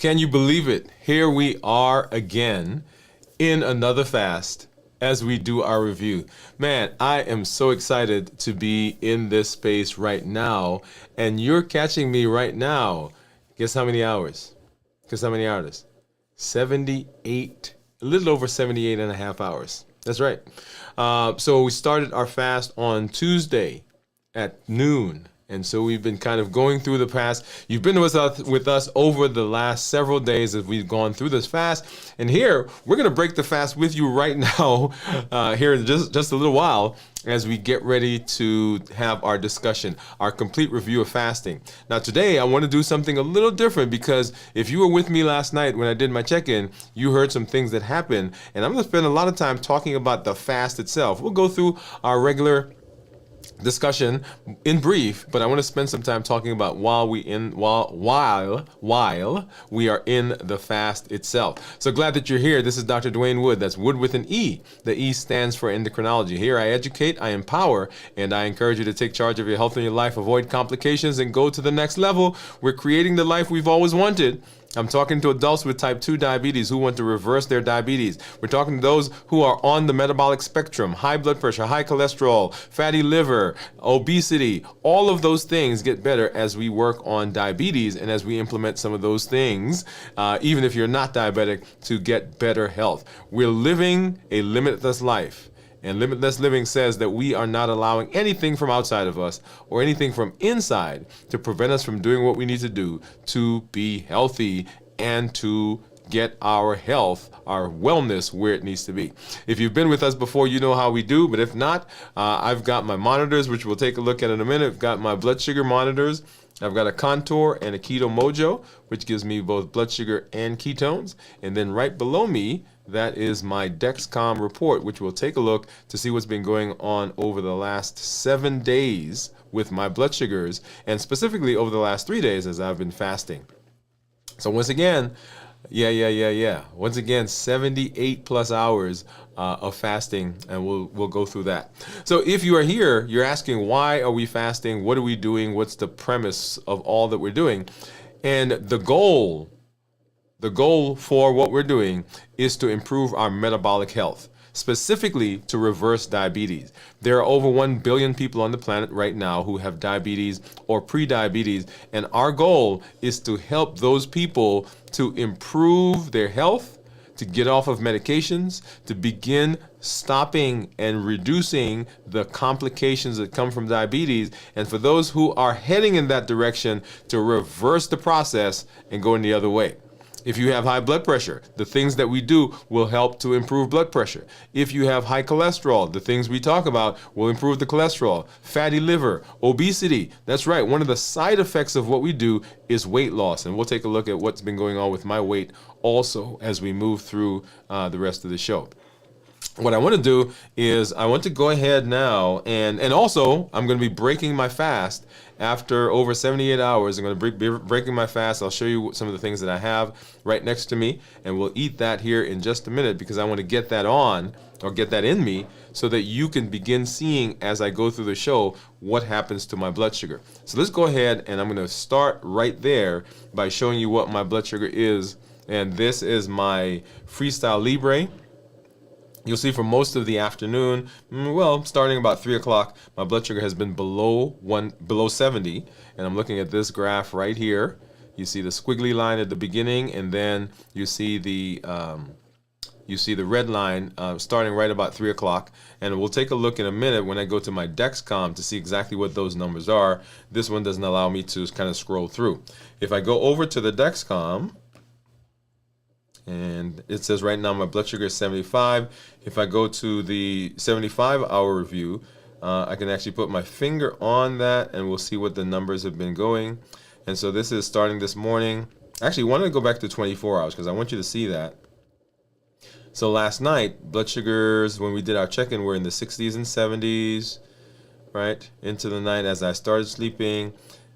Can you believe it? Here we are again in another fast as we do our review. Man, I am so excited to be in this space right now, and you're catching me right now. Guess how many hours? Guess how many hours? 78, a little over 78 and a half hours. That's right. So we started our fast on Tuesday at noon. And so we've been kind of going through the past. You've been with us over the last several days as we've gone through this fast. And here, we're going to break the fast with you right now, here in just a little while, as we get ready to have our discussion, our complete review of fasting. Now today, I want to do something a little different, because if you were with me last night when I did my check-in, you heard some things that happened. And I'm going to spend a lot of time talking about the fast itself. We'll go through our regular discussion in brief, but I want to spend some time talking about while we are in the fast itself. So glad that you're here. This is Dr. Dwain Woode. That's Wood with an E. The E stands for endocrinology. Here I educate, I empower, and I encourage you to take charge of your health and your life, avoid complications, and go to the next level. We're creating the life we've always wanted. I'm talking to adults with type 2 diabetes who want to reverse their diabetes. We're talking to those who are on the metabolic spectrum, high blood pressure, high cholesterol, fatty liver, obesity. All of those things get better as we work on diabetes and as we implement some of those things, even if you're not diabetic, to get better health. We're living a limitless life. And limitless living says that we are not allowing anything from outside of us or anything from inside to prevent us from doing what we need to do to be healthy and to get our health, our wellness where it needs to be. If you've been with us before, you know how we do. But if not, I've got my monitors, which we'll take a look at in a minute. I've got my blood sugar monitors. I've got a Contour and a Keto Mojo, which gives me both blood sugar and ketones. And then right below me, that is my Dexcom report, which we'll take a look to see what's been going on over the last 7 days with my blood sugars, and specifically over the last 3 days as I've been fasting. So once again, once again, 78 plus hours of fasting, and we'll go through that. So if you are here, you're asking, why are we fasting? What are we doing? What's the premise of all that we're doing? And the goal for what we're doing is to improve our metabolic health, specifically to reverse diabetes. There are over 1 billion people on the planet right now who have diabetes or pre-diabetes, and our goal is to help those people to improve their health, to get off of medications, to begin stopping and reducing the complications that come from diabetes, and for those who are heading in that direction, to reverse the process and go in the other way. If you have high blood pressure, the things that we do will help to improve blood pressure. If you have high cholesterol, the things we talk about will improve the cholesterol. Fatty liver, obesity. That's right. One of the side effects of what we do is weight loss. And we'll take a look at what's been going on with my weight also as we move through the rest of the show. What I want to do is I want to go ahead now and also I'm going to be breaking my fast after over 78 hours. I'm going to be breaking my fast. I'll show you some of the things that I have right next to me, and we'll eat that here in just a minute, because I want to get that on, or get that in me, so that you can begin seeing as I go through the show what happens to my blood sugar. So let's go ahead, and I'm going to start right there by showing you what my blood sugar is. And this is my Freestyle Libre. You'll see for most of the afternoon, starting about 3 o'clock, my blood sugar has been below 70, and I'm looking at this graph right here. You see the squiggly line at the beginning, and then you see the red line starting right about 3 o'clock. And we'll take a look in a minute when I go to my Dexcom to see exactly what those numbers are. This one doesn't allow me to kind of scroll through. If I go over to the Dexcom, and it says right now my blood sugar is 75. If I go to the 75-hour review, I can actually put my finger on that, and we'll see what the numbers have been going. And so this is starting this morning. Actually, I wanted to go back to 24 hours because I want you to see that. So last night, blood sugars, when we did our check-in, were in the 60s and 70s, right, into the night as I started sleeping,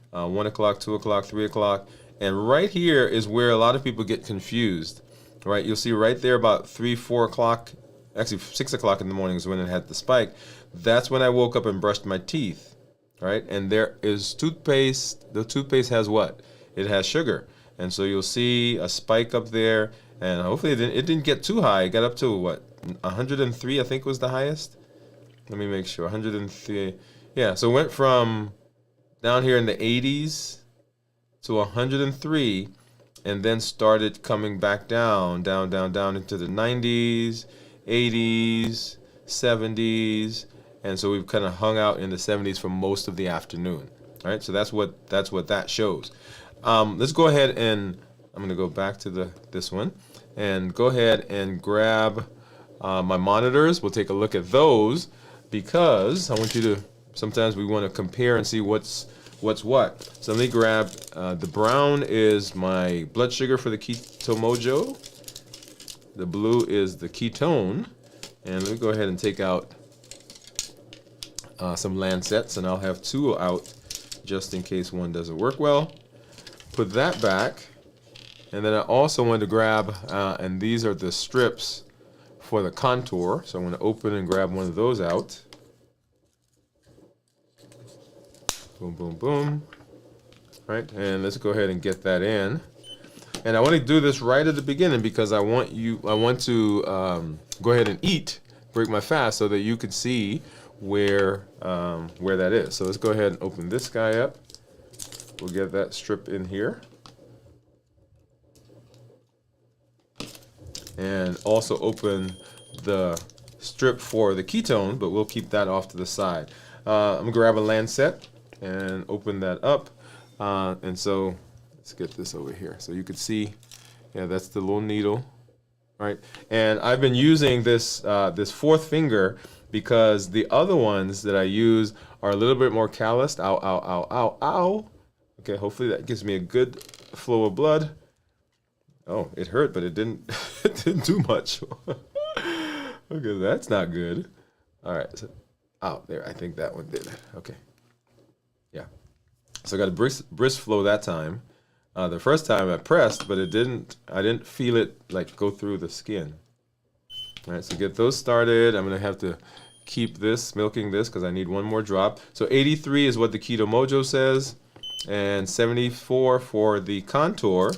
1 o'clock, 2 o'clock, 3 o'clock. And right here is where a lot of people get confused. Right, you'll see right there about 3, 4 o'clock, actually 6 o'clock in the morning is when it had the spike. That's when I woke up and brushed my teeth, right? And there is toothpaste. The toothpaste has what? It has sugar. And so you'll see a spike up there, and hopefully it didn't get too high. It got up to what, 103, I think was the highest. Let me make sure, 103. Yeah, so it went from down here in the 80s to 103, and then started coming back down into the 90s, 80s, 70s, and so we've kind of hung out in the 70s for most of the afternoon. All right, so that's what that shows. Let's go ahead and I'm going to go back to this one and go ahead and grab my monitors. We'll take a look at those because I want you to. Sometimes we want to compare and see what's what. So let me grab the brown is my blood sugar for the Keto Mojo. The blue is the ketone, and let me go ahead and take out some Lancets, and I'll have 2 out just in case one doesn't work well. Put that back, and then I also want to grab, and these are the strips for the contour, so I'm going to open and grab one of those out. Boom, boom, boom. Right, and let's go ahead and get that in. And I want to do this right at the beginning because I want to go ahead and break my fast so that you can see where that is. So let's go ahead and open this guy up. We'll get that strip in here. And also open the strip for the ketone, but we'll keep that off to the side. I'm gonna grab a Lancet and open that up. And so let's get this over here. So you can see, yeah, that's the little needle, right? And I've been using this, this 4th finger because the other ones that I use are a little bit more calloused. Ow, ow, ow, ow, ow. Okay, hopefully that gives me a good flow of blood. Oh, it hurt, but it didn't, it didn't do much. Okay, that's not good. All right, so, oh, there, I think that one did. Okay, yeah. So I got a brisk flow that time. The first time I pressed, but I didn't feel it like go through the skin. All right, so get those started. I'm gonna have to keep this, milking this, because I need one more drop. So 83 is what the Keto Mojo says, and 74 for the contour.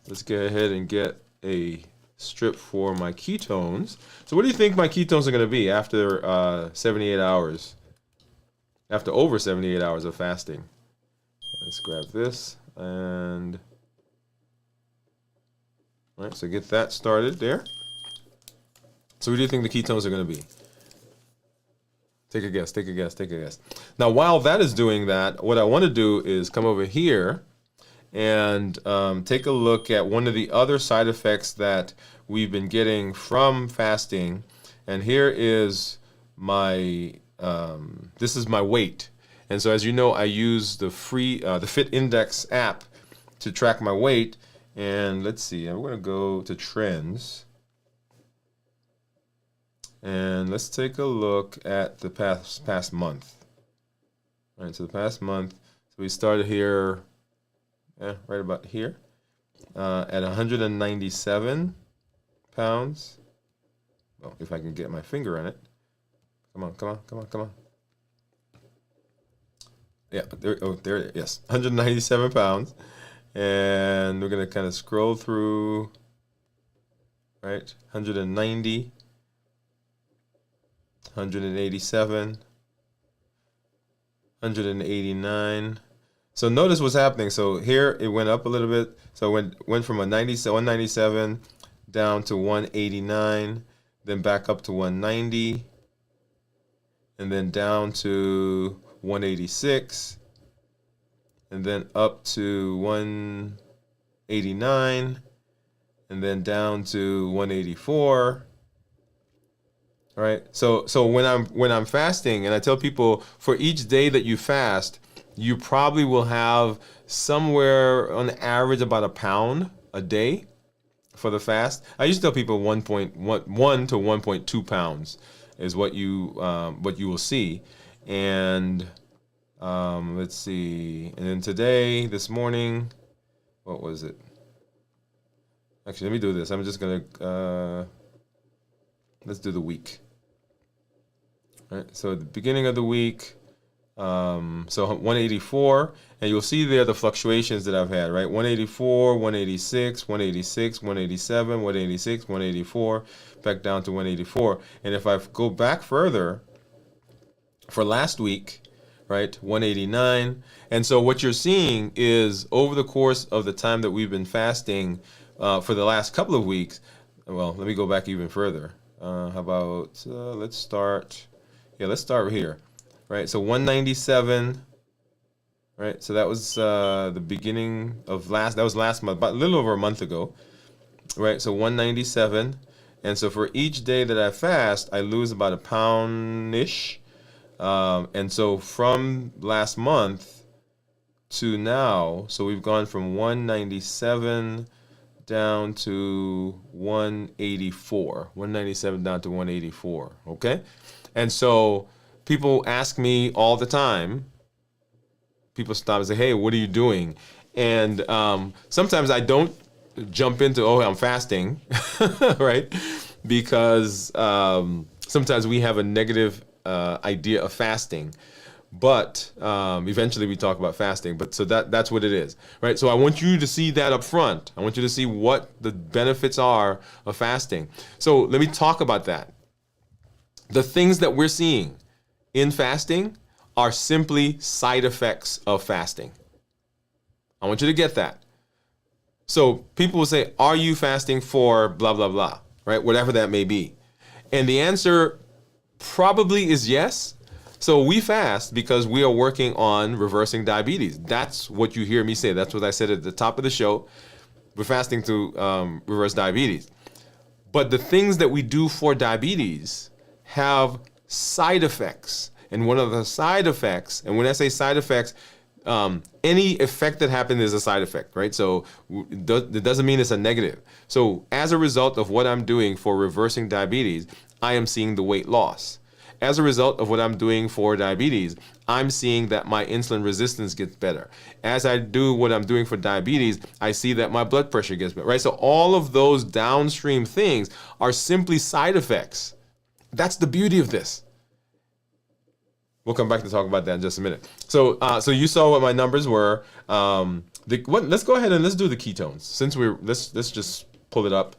Let's go ahead and get a strip for my ketones. So what do you think my ketones are gonna be after 78 hours? After over 78 hours of fasting? Let's grab this and all right, so get that started there. So what do you think the ketones are going to be? Take a guess, take a guess, take a guess. Now, while that is doing that, what I want to do is come over here and take a look at one of the other side effects that we've been getting from fasting. And here is my, this is my weight. And so as you know, I use the free, the Fit Index app to track my weight. And let's see, I'm going to go to trends. And let's take a look at the past month. All right, so the past month, so we started here, right about here, at 197 pounds. Well, if I can get my finger on it. Come on, come on, come on, come on. Yeah, there it is, yes, 197 pounds. And we're gonna kind of scroll through, right, 190, 187, 189. So notice what's happening. So here it went up a little bit. So it went from 197 down to 189, then back up to 190, and then down to 186, and then up to 189, and then down to 184. All right. So when I'm fasting, and I tell people for each day that you fast, you probably will have somewhere on average about a pound a day for the fast. I used to tell people 1.1 to 1.2 pounds is what you will see. And let's see. And then today, this morning, what was it? Actually, let me do this. I'm just gonna let's do the week. All right. So at the beginning of the week, So 184, and you'll see there the fluctuations that I've had, right? 184, 186, 186, 187, 186, 184, back down to 184. And if I go back further for last week, right, 189. And so what you're seeing is over the course of the time that we've been fasting for the last couple of weeks, well, let me go back even further. How about, let's start here. Right, so 197, right? So that was the beginning of that was last month, about a little over a month ago, right? So 197, and so for each day that I fast, I lose about a pound-ish, and so from last month to now, so we've gone from 197 down to 184, 197 down to 184, okay? And so people ask me all the time, people stop and say, hey, what are you doing? And sometimes I don't jump into, oh, I'm fasting, right? Because sometimes we have a negative idea of fasting. But eventually we talk about fasting. But so that's what it is, right? So I want you to see that up front. I want you to see what the benefits are of fasting. So let me talk about that. The things that we're seeing in fasting are simply side effects of fasting. I want you to get that. So people will say, are you fasting for blah, blah, blah, right? Whatever that may be. And the answer probably is yes. So we fast because we are working on reversing diabetes. That's what you hear me say. That's what I said at the top of the show. We're fasting to reverse diabetes. But the things that we do for diabetes have side effects. And one of the side effects, and when I say side effects, any effect that happens is a side effect, right? So it doesn't mean it's a negative. So as a result of what I'm doing for reversing diabetes, I am seeing the weight loss. As a result of what I'm doing for diabetes, I'm seeing that my insulin resistance gets better. As I do what I'm doing for diabetes, I see that my blood pressure gets better, right? So all of those downstream things are simply side effects. That's the beauty of this. We'll come back to talk about that in just a minute. So you saw what my numbers were. Let's go ahead and let's do the ketones. Since let's just pull it up.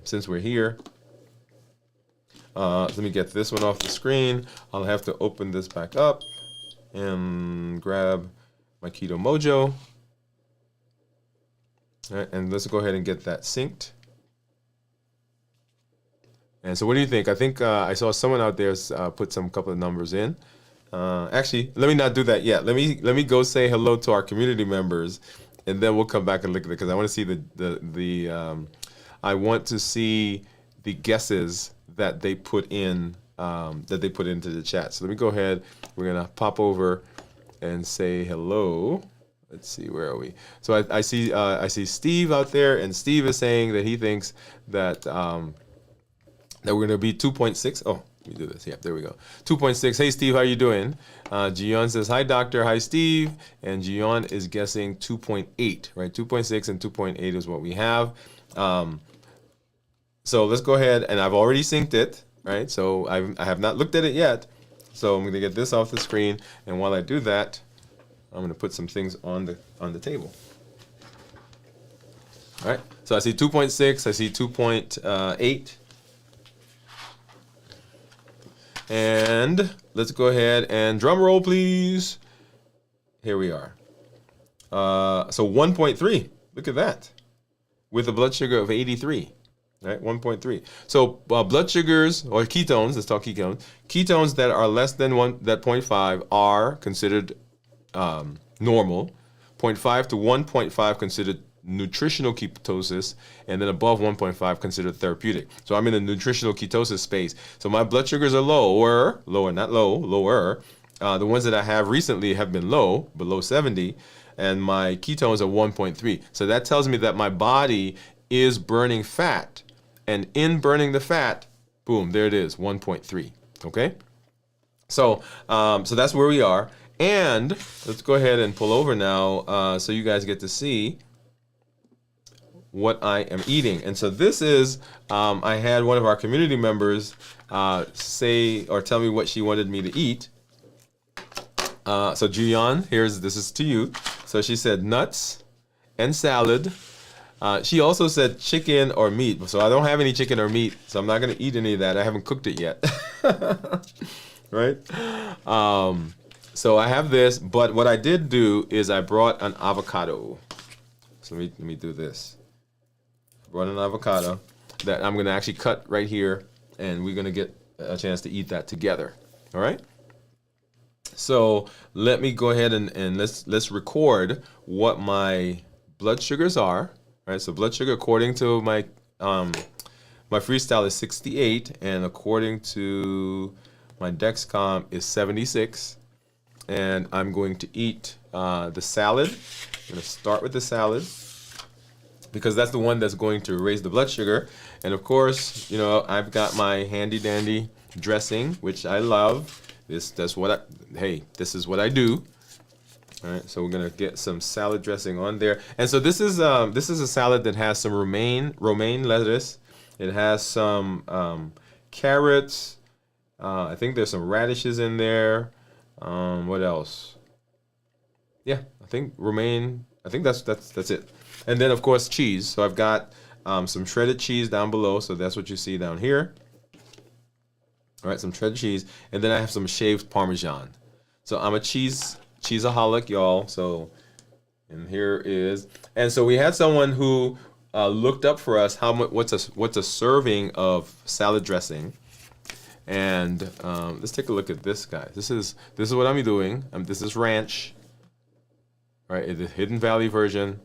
Since we're here, let me get this one off the screen. I'll have to open this back up and grab my Keto Mojo. All right, and let's go ahead and get that synced. And so what do you think? I think I saw someone out there put some couple of numbers in. Actually, let me not do that yet. Let me go say hello to our community members, and then we'll come back and look at it because I want to see I want to see the guesses that they put in into the chat. So let me go ahead. We're gonna pop over and say hello. Let's see, where are we? So I see Steve out there, and Steve is saying that he thinks that that we're going to be 2.6. Oh, let me do this. Yeah, there we go. 2.6. Hey, Steve, how you doing? Gion says, hi, doctor. Hi, Steve. And Gion is guessing 2.8, right? 2.6 and 2.8 is what we have. So let's go ahead, and I've already synced it, right? So I have not looked at it yet. So I'm going to get this off the screen. And while I do that, I'm going to put some things on the table. All right. So I see 2.6. I see 2.8. And let's go ahead and drum roll, please. Here we are. So 1.3. Look at that. With a blood sugar of 83. Right, 1.3. So blood sugars or ketones, let's talk ketones. Ketones that are less than 0.5 are considered normal. 0.5 to 1.5 considered nutritional ketosis, and then above 1.5 considered therapeutic. So I'm in the nutritional ketosis space. So my blood sugars are lower. The ones that I have recently have been low, below 70, and my ketones are 1.3. So that tells me that my body is burning fat, and in burning the fat, boom, there it is, 1.3. Okay. So so that's where we are, and let's go ahead and pull over now, so you guys get to see what I am eating. And so this is, I had one of our community members say or tell me what she wanted me to eat. So Juyeon, this is to you. So she said nuts and salad. She also said chicken or meat. So I don't have any chicken or meat, so I'm not going to eat any of that. I haven't cooked it yet. Right? So I have this, but what I did do is I brought an avocado. So let me do this. I brought an avocado that I'm going to actually cut right here, and we're going to get a chance to eat that together. All right? So let me go ahead and let's record what my blood sugars are. All right, so blood sugar according to my freestyle is 68, and according to my Dexcom is 76. And I'm going to eat the salad. I'm going to start with the salad because that's the one that's going to raise the blood sugar. And of course, you know, I've got my handy dandy dressing, which I love. This is what I do. All right, so we're gonna get some salad dressing on there. And so this is a salad that has some romaine lettuce. It has some carrots. I think there's some radishes in there. What else? Yeah, I think romaine. I think that's it. And then of course cheese. So I've got some shredded cheese down below. So that's what you see down here. All right, some shredded cheese, and then I have some shaved Parmesan. So I'm a cheeseaholic, y'all. So, and here is, and so we had someone who looked up for us how much what's a serving of salad dressing. And let's take a look at this, guys. This is what I'm doing. This is ranch, right? The Hidden Valley version.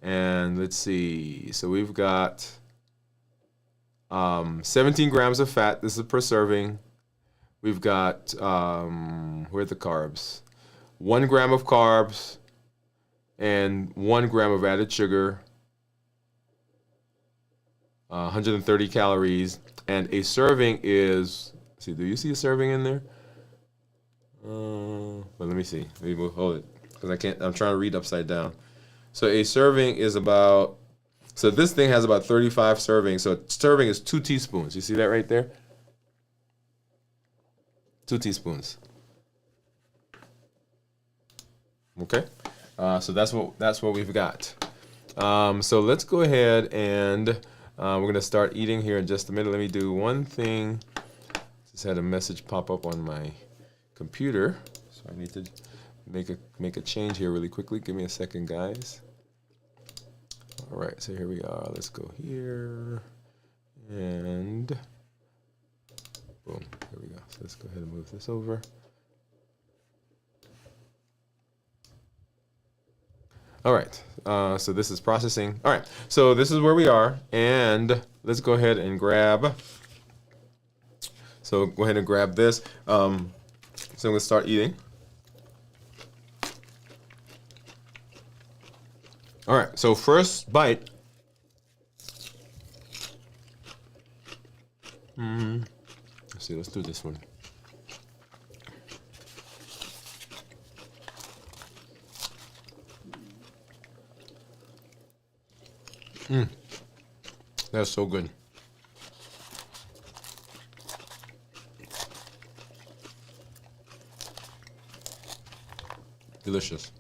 And let's see. So we've got 17 grams of fat. This is per serving. We've got where are the carbs? 1 gram of carbs and 1 gram of added sugar. 130 calories. And a serving is, see, do you see a serving in there? But let me see. Maybe hold it, because I'm trying to read upside down. So a serving is about, so this thing has about 35 servings. So a serving is 2 teaspoons. You see that right there? 2 teaspoons. Okay. So that's what we've got. So let's go ahead and we're going to start eating here in just a minute. Let me do one thing. Just had a message pop up on my computer. So I need to make a change here really quickly. Give me a second, guys. All right, so here we are. Let's go here. And boom, here we go. So let's go ahead and move this over. All right, so this is processing. All right, so this is where we are, and let's go ahead and grab. So go ahead and grab this. So I'm gonna start eating. All right, so first bite. Let's see, let's do this one. That's so good. Delicious.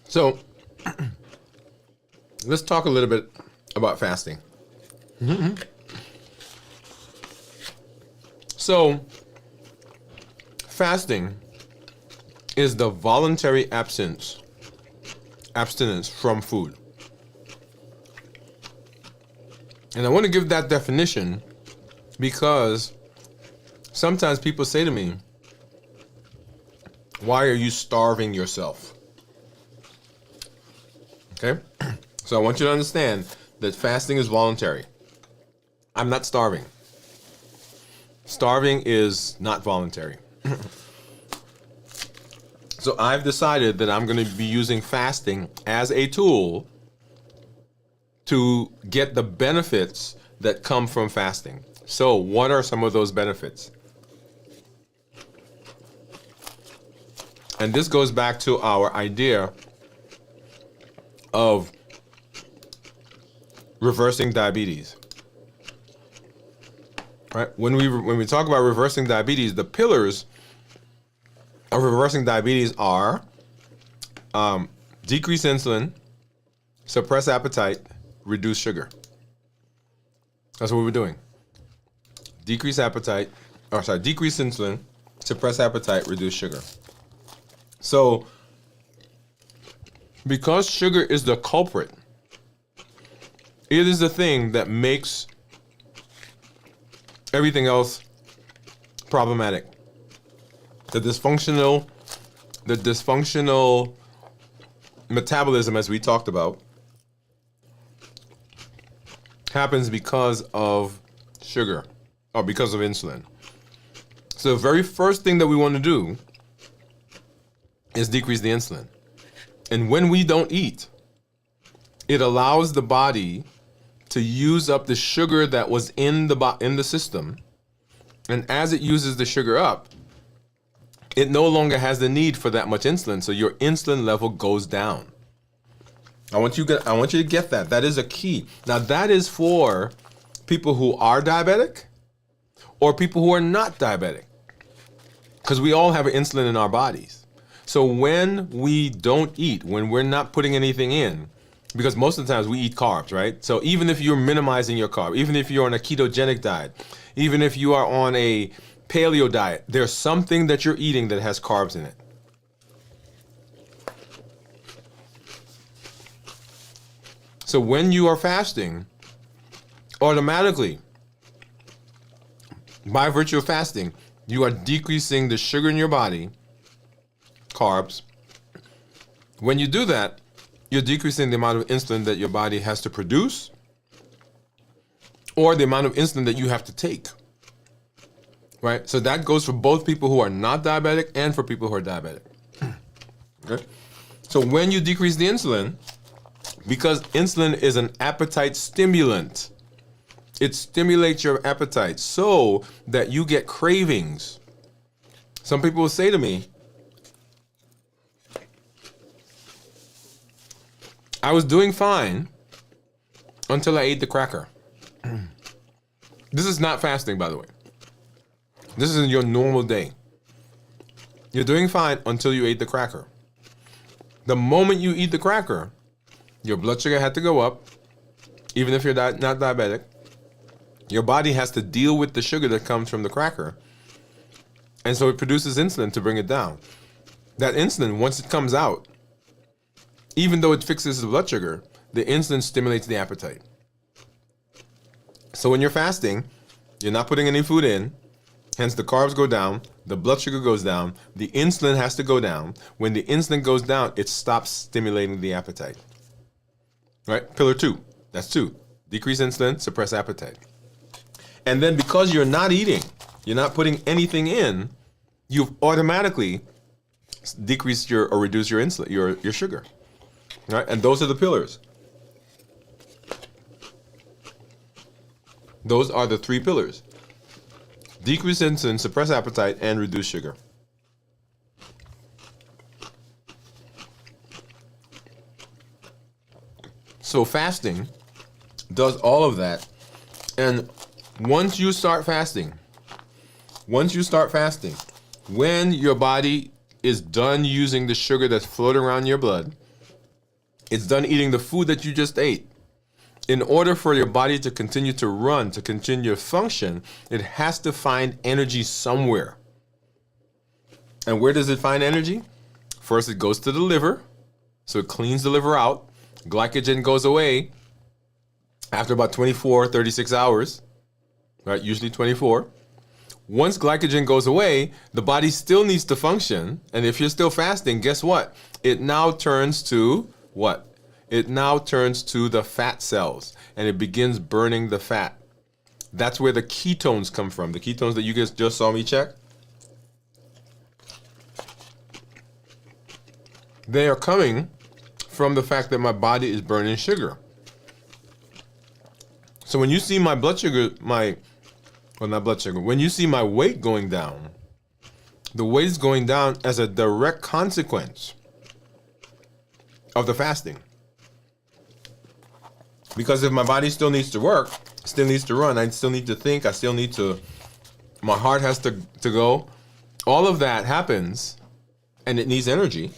So let's talk a little bit about fasting. So fasting is the voluntary abstinence from food. And I want to give that definition because sometimes people say to me, why are you starving yourself? Okay? So I want you to understand that fasting is voluntary. I'm not starving. Starving is not voluntary. So I've decided that I'm going to be using fasting as a tool to get the benefits that come from fasting. So what are some of those benefits? And this goes back to our idea of reversing diabetes. Right? When we talk about reversing diabetes, the pillars of reversing diabetes are decrease insulin, suppress appetite, reduce sugar. That's what we're doing. Decrease insulin, suppress appetite, reduce sugar. So, because sugar is the culprit, it is the thing that makes everything else problematic. The dysfunctional metabolism, as we talked about, happens because of sugar or because of insulin. So the very first thing that we want to do is decrease the insulin. And when we don't eat, it allows the body to use up the sugar that was in the system. And as it uses the sugar up, it no longer has the need for that much insulin. So your insulin level goes down. I want you to get that. That is a key. Now that is for people who are diabetic or people who are not diabetic, because we all have insulin in our bodies. So when we don't eat, when we're not putting anything in, because most of the times we eat carbs, right? So even if you're minimizing your carb, even if you're on a ketogenic diet, even if you are on a paleo diet, there's something that you're eating that has carbs in it. So when you are fasting, automatically, by virtue of fasting, you are decreasing the sugar in your body, carbs. When you do that, you're decreasing the amount of insulin that your body has to produce or the amount of insulin that you have to take, right? So that goes for both people who are not diabetic and for people who are diabetic. Okay? So when you decrease the insulin, because insulin is an appetite stimulant, it stimulates your appetite so that you get cravings. Some people will say to me, I was doing fine until I ate the cracker. This is not fasting, by the way. This is your normal day. You're doing fine until you ate the cracker. The moment you eat the cracker, your blood sugar had to go up, even if you're not diabetic. Your body has to deal with the sugar that comes from the cracker. And so it produces insulin to bring it down. That insulin, once it comes out, even though it fixes the blood sugar, the insulin stimulates the appetite. So when you're fasting, you're not putting any food in, hence the carbs go down, the blood sugar goes down, the insulin has to go down. When the insulin goes down, it stops stimulating the appetite. Right? Pillar 2. That's 2. Decrease insulin, suppress appetite. And then because you're not eating, you're not putting anything in, you've automatically decreased or reduced your insulin, your sugar. Right? And those are the pillars. Those are the 3 pillars. Decrease insulin, suppress appetite, and reduce sugar. So fasting does all of that. And once you start fasting, when your body is done using the sugar that's floating around your blood, it's done eating the food that you just ate. In order for your body to continue to run, to continue to function, it has to find energy somewhere. And where does it find energy? First, it goes to the liver. So it cleans the liver out. Glycogen goes away after about 24, 36 hours, right? Usually 24. Once glycogen goes away, the body still needs to function. And if you're still fasting, guess what? It now turns to what? It now turns to the fat cells and it begins burning the fat. That's where the ketones come from. The ketones that you guys just saw me check. They are coming from the fact that my body is burning sugar. So when you see my blood sugar, when you see my weight going down, the weight is going down as a direct consequence of the fasting. Because if my body still needs to work, still needs to run, I still need to think, I still need to, my heart has to go. All of that happens and it needs energy.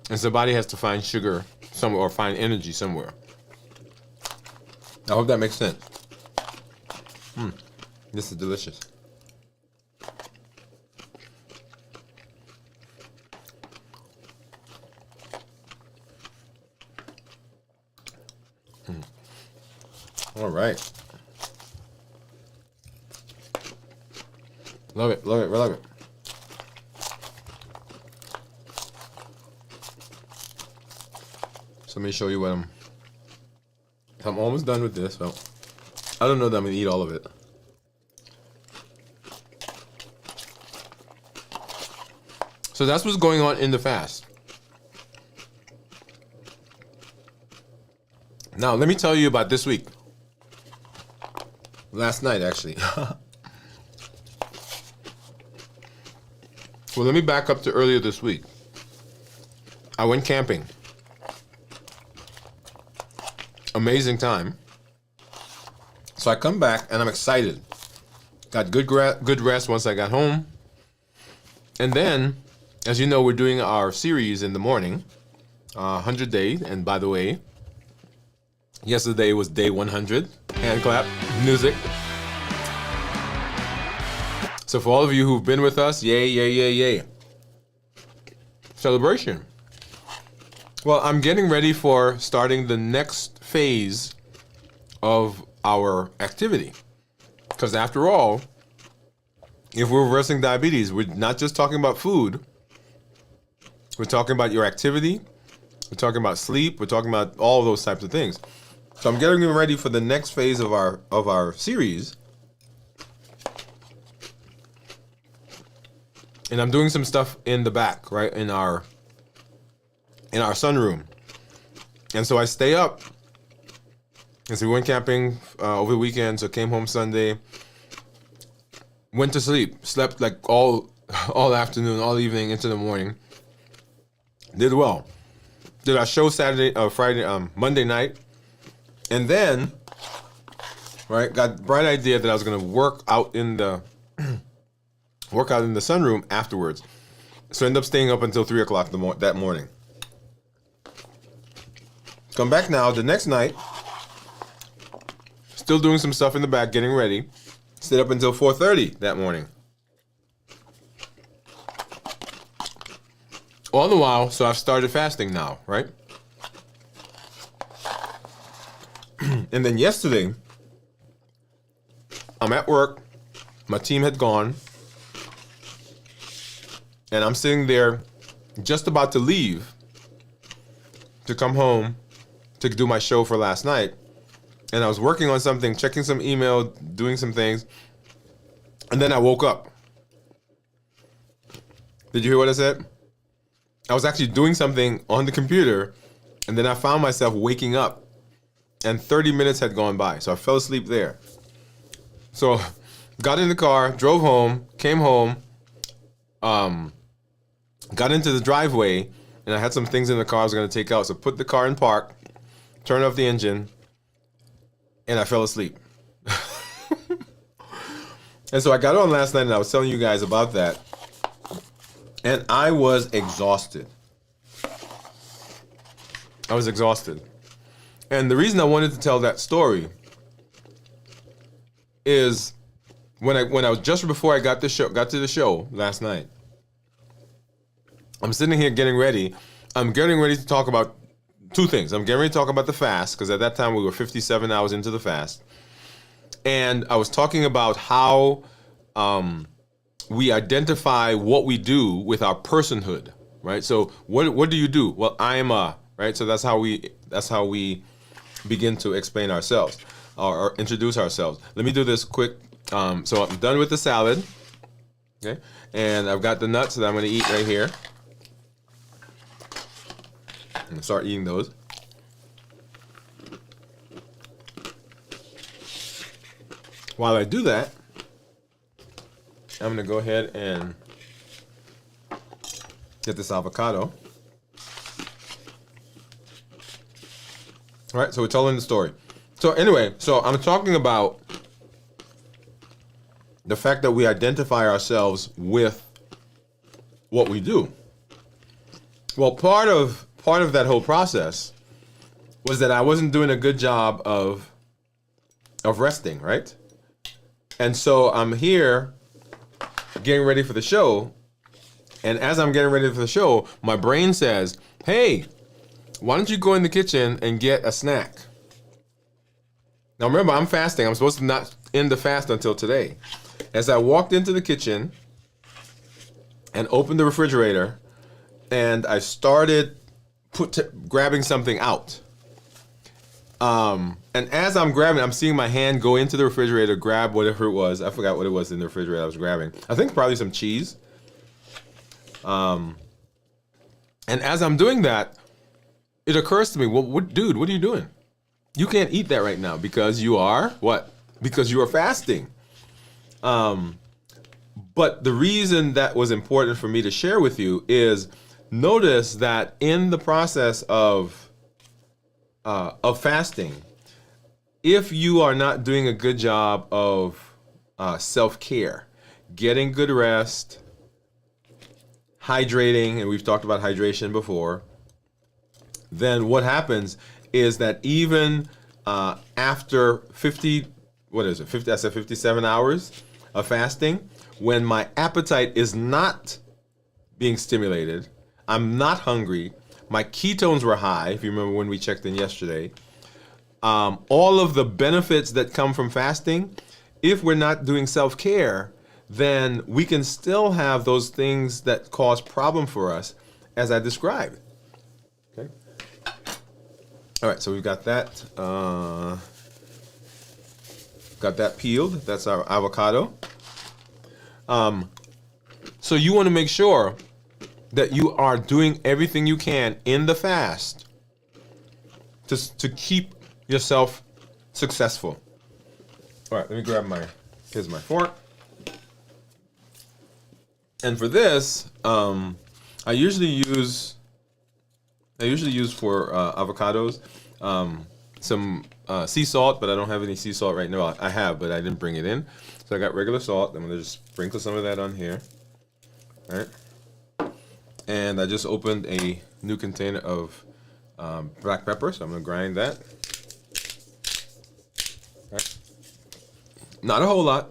And so the body has to find sugar somewhere or find energy somewhere. I hope that makes sense. This is delicious. All right. Love it, love it, love it. So let me show you what I'm almost done with this. Well, I don't know that I'm gonna eat all of it. So that's what's going on in the fast. Now, let me tell you about this week. Last night, actually. Well, let me back up to earlier this week. I went camping. Amazing time. So I come back and I'm excited. Got good rest once I got home. And then, as you know, we're doing our series in the morning, 100 days. And by the way, yesterday was day 100. Hand clap, music. So for all of you who've been with us, yay, yay, yay, yay. Celebration. Well, I'm getting ready for starting the next phase of our activity. Because after all, if we're reversing diabetes, we're not just talking about food. We're talking about your activity. We're talking about sleep. We're talking about all of those types of things. So I'm getting ready for the next phase of our series. And I'm doing some stuff in the back, right, in our sunroom. And so I stay up. And so we went camping over the weekend, so came home Sunday. Went to sleep. Slept like all afternoon, all evening into the morning. Did well. Did our show Monday night. And then, right, got the bright idea that I was gonna work out in the sunroom afterwards. So I ended up staying up until 3 o'clock that morning. Come back now, the next night, still doing some stuff in the back, getting ready. Stayed up until 4:30 that morning. All the while, so I've started fasting now, right? And then yesterday, I'm at work, my team had gone, and I'm sitting there just about to leave to come home to do my show for last night. And I was working on something, checking some email, doing some things, and then I woke up. Did you hear what I said? I was actually doing something on the computer, and then I found myself waking up. And 30 minutes had gone by, so I fell asleep there. So, got in the car, drove home, came home, got into the driveway, and I had some things in the car I was going to take out. So, put the car in park, turned off the engine, and I fell asleep. And so I got on last night, and I was telling you guys about that. And I was exhausted. I was exhausted. And the reason I wanted to tell that story is when I was just before I got to the show last night. I'm sitting here getting ready. I'm getting ready to talk about two things. I'm getting ready to talk about the fast, because at that time we were 57 hours into the fast. And I was talking about how we identify what we do with our personhood, right? So what do you do? Well, I am a, right? So that's how we begin to explain ourselves or introduce ourselves. Let me do this quick. So I'm done with the salad, okay? And I've got the nuts that I'm gonna eat right here. I'm gonna start eating those. While I do that, I'm gonna go ahead and get this avocado. All right, so we're telling the story. So anyway, so I'm talking about the fact that we identify ourselves with what we do. Well, part of that whole process was that I wasn't doing a good job of resting, right? And so I'm here getting ready for the show, and as I'm getting ready for the show, my brain says, "Hey, why don't you go in the kitchen and get a snack?" Now remember, I'm fasting. I'm supposed to not end the fast until today. As I walked into the kitchen and opened the refrigerator, and I started grabbing something out. And as I'm grabbing, I'm seeing my hand go into the refrigerator, grab whatever it was. I forgot what it was in the refrigerator I was grabbing. I think probably some cheese. And as I'm doing that, it occurs to me, well, dude, what are you doing? You can't eat that right now because you are what? Because you are fasting. But the reason that was important for me to share with you is notice that in the process of fasting, if you are not doing a good job of self-care, getting good rest, hydrating, and we've talked about hydration before, then what happens is that even after 57 hours of fasting, when my appetite is not being stimulated, I'm not hungry, my ketones were high, if you remember when we checked in yesterday, all of the benefits that come from fasting, if we're not doing self-care, then we can still have those things that cause problem for us, as I described. Okay. All right, so we've got that. Got that peeled. That's our avocado. So you want to make sure that you are doing everything you can in the fast to keep yourself successful. All right, let me grab here's my fork. And for this, I usually use for avocados some sea salt, but I don't have any sea salt right now. I have, but I didn't bring it in. So I got regular salt. I'm gonna just sprinkle some of that on here. All right. And I just opened a new container of black pepper, so I'm gonna grind that. All right. Not a whole lot.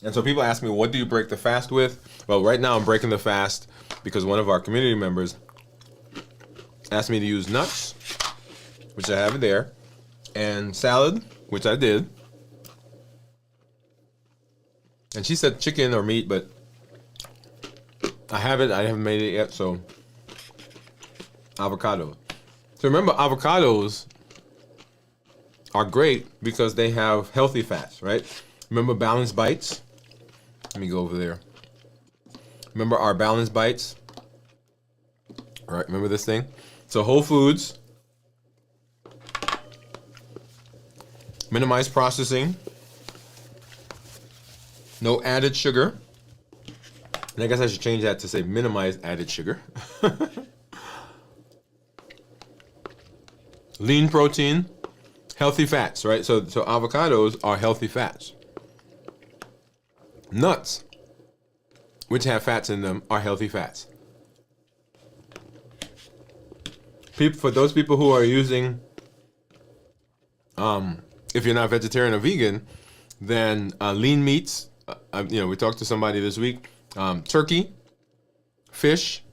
And so people ask me, what do you break the fast with? Well, right now I'm breaking the fast because one of our community members asked me to use nuts, which I have there, and salad, which I did. And she said chicken or meat, but I haven't made it yet, so avocado. So remember, avocados are great because they have healthy fats, right? Remember Balanced Bites? Let me go over there. Remember our Balanced Bites? All right, remember this thing? So Whole Foods, minimize processing, no added sugar. And I guess I should change that to say minimize added sugar. Lean protein, healthy fats, right? So avocados are healthy fats. Nuts, which have fats in them, are healthy fats. For those people who are using, if you're not vegetarian or vegan, then lean meats. We talked to somebody this week. Turkey, fish,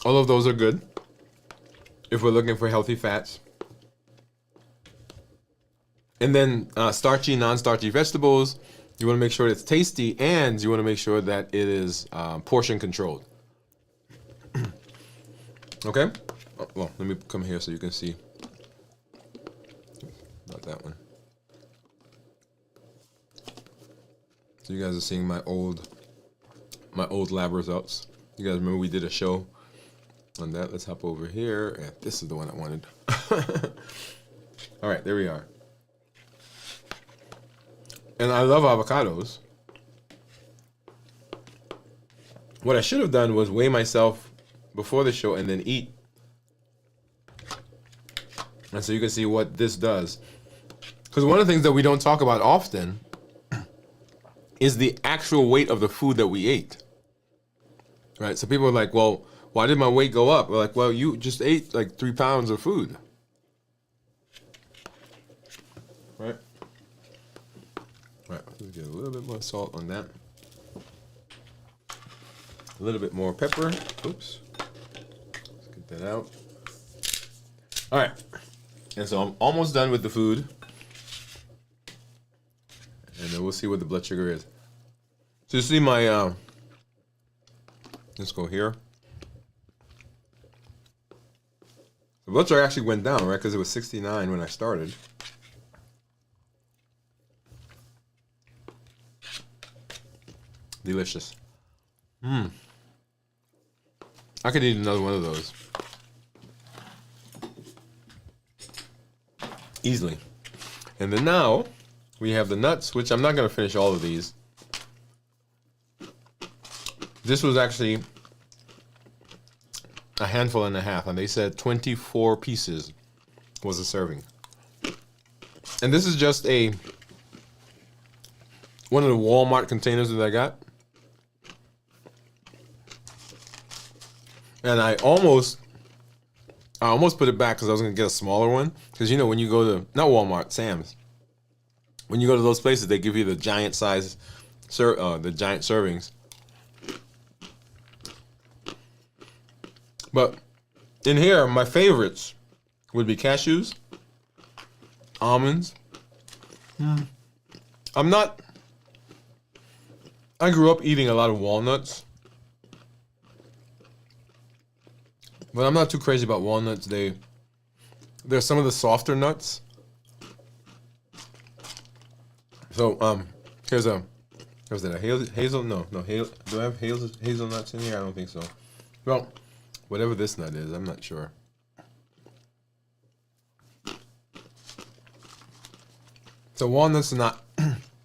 all of those are good if we're looking for healthy fats. And then starchy, non-starchy vegetables. You want to make sure it's tasty, and you want to make sure that it is portion controlled. Okay? Well, let me come here so you can see. Not that one. So you guys are seeing my old lab results. You guys remember we did a show on that? Let's hop over here. And this is the one I wanted. All right, there we are. And I love avocados. What I should have done was weigh myself before the show and then eat. And so you can see what this does. Because one of the things that we don't talk about often is the actual weight of the food that we ate. Right? So people are like, well, why did my weight go up? We're like, well, you just ate like 3 pounds of food. Right? Right. Let's get a little bit more salt on that. A little bit more pepper. Oops. Let's get that out. All right. And so I'm almost done with the food. And then we'll see what the blood sugar is. So you see my, let's go here. The blood sugar actually went down, right? Because it was 69 when I started. Delicious. I could eat another one of those. Easily. And then now, we have the nuts, which I'm not going to finish all of these. This was actually a handful and a half, and they said 24 pieces was a serving. And this is just one of the Walmart containers that I got. And I almost put it back because I was going to get a smaller one. Because, you know, when you go to, not Walmart, Sam's. When you go to those places, they give you the giant size, the giant servings. But in here, my favorites would be cashews, almonds. I grew up eating a lot of walnuts. But I'm not too crazy about walnuts. They're some of the softer nuts. So here's a hazel? No, hazel. Do I have hazelnuts in here? I don't think so. Well, whatever this nut is, I'm not sure. So walnuts are not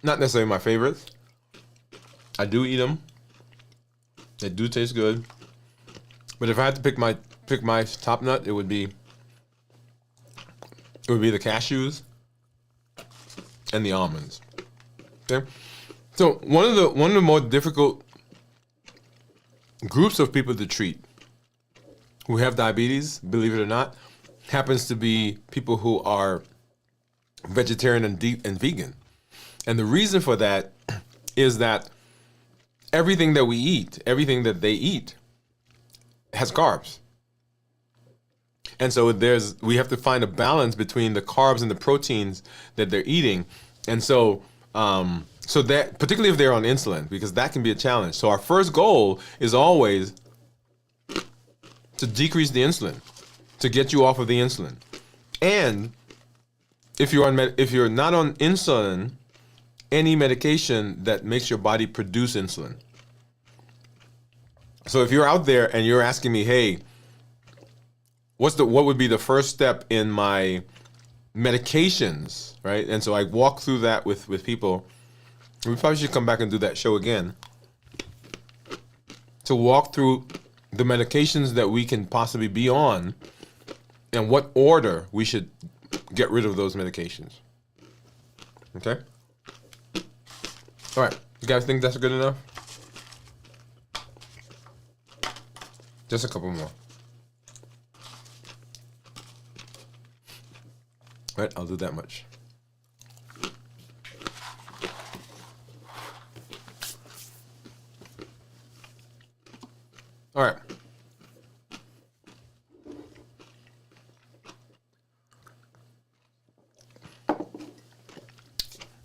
necessarily my favorites. I do eat them. They do taste good. But if I had to pick my top nut, it would be the cashews and the almonds. Okay? So one of the more difficult groups of people to treat who have diabetes, believe it or not, happens to be people who are vegetarian and vegan. And the reason for that is that everything that we eat, everything that they eat, has carbs. And so we have to find a balance between the carbs and the proteins that they're eating. And so that, particularly if they're on insulin, because that can be a challenge. So our first goal is always to decrease the insulin, to get you off of the insulin. And if you're not on insulin, any medication that makes your body produce insulin. So if you're out there and you're asking me, hey, what would be the first step in my medications, right? And so I walk through that with people. We probably should come back and do that show again. To walk through the medications that we can possibly be on and what order we should get rid of those medications. Okay? All right. You guys think that's good enough? Just a couple more. All right, I'll do that much. All right.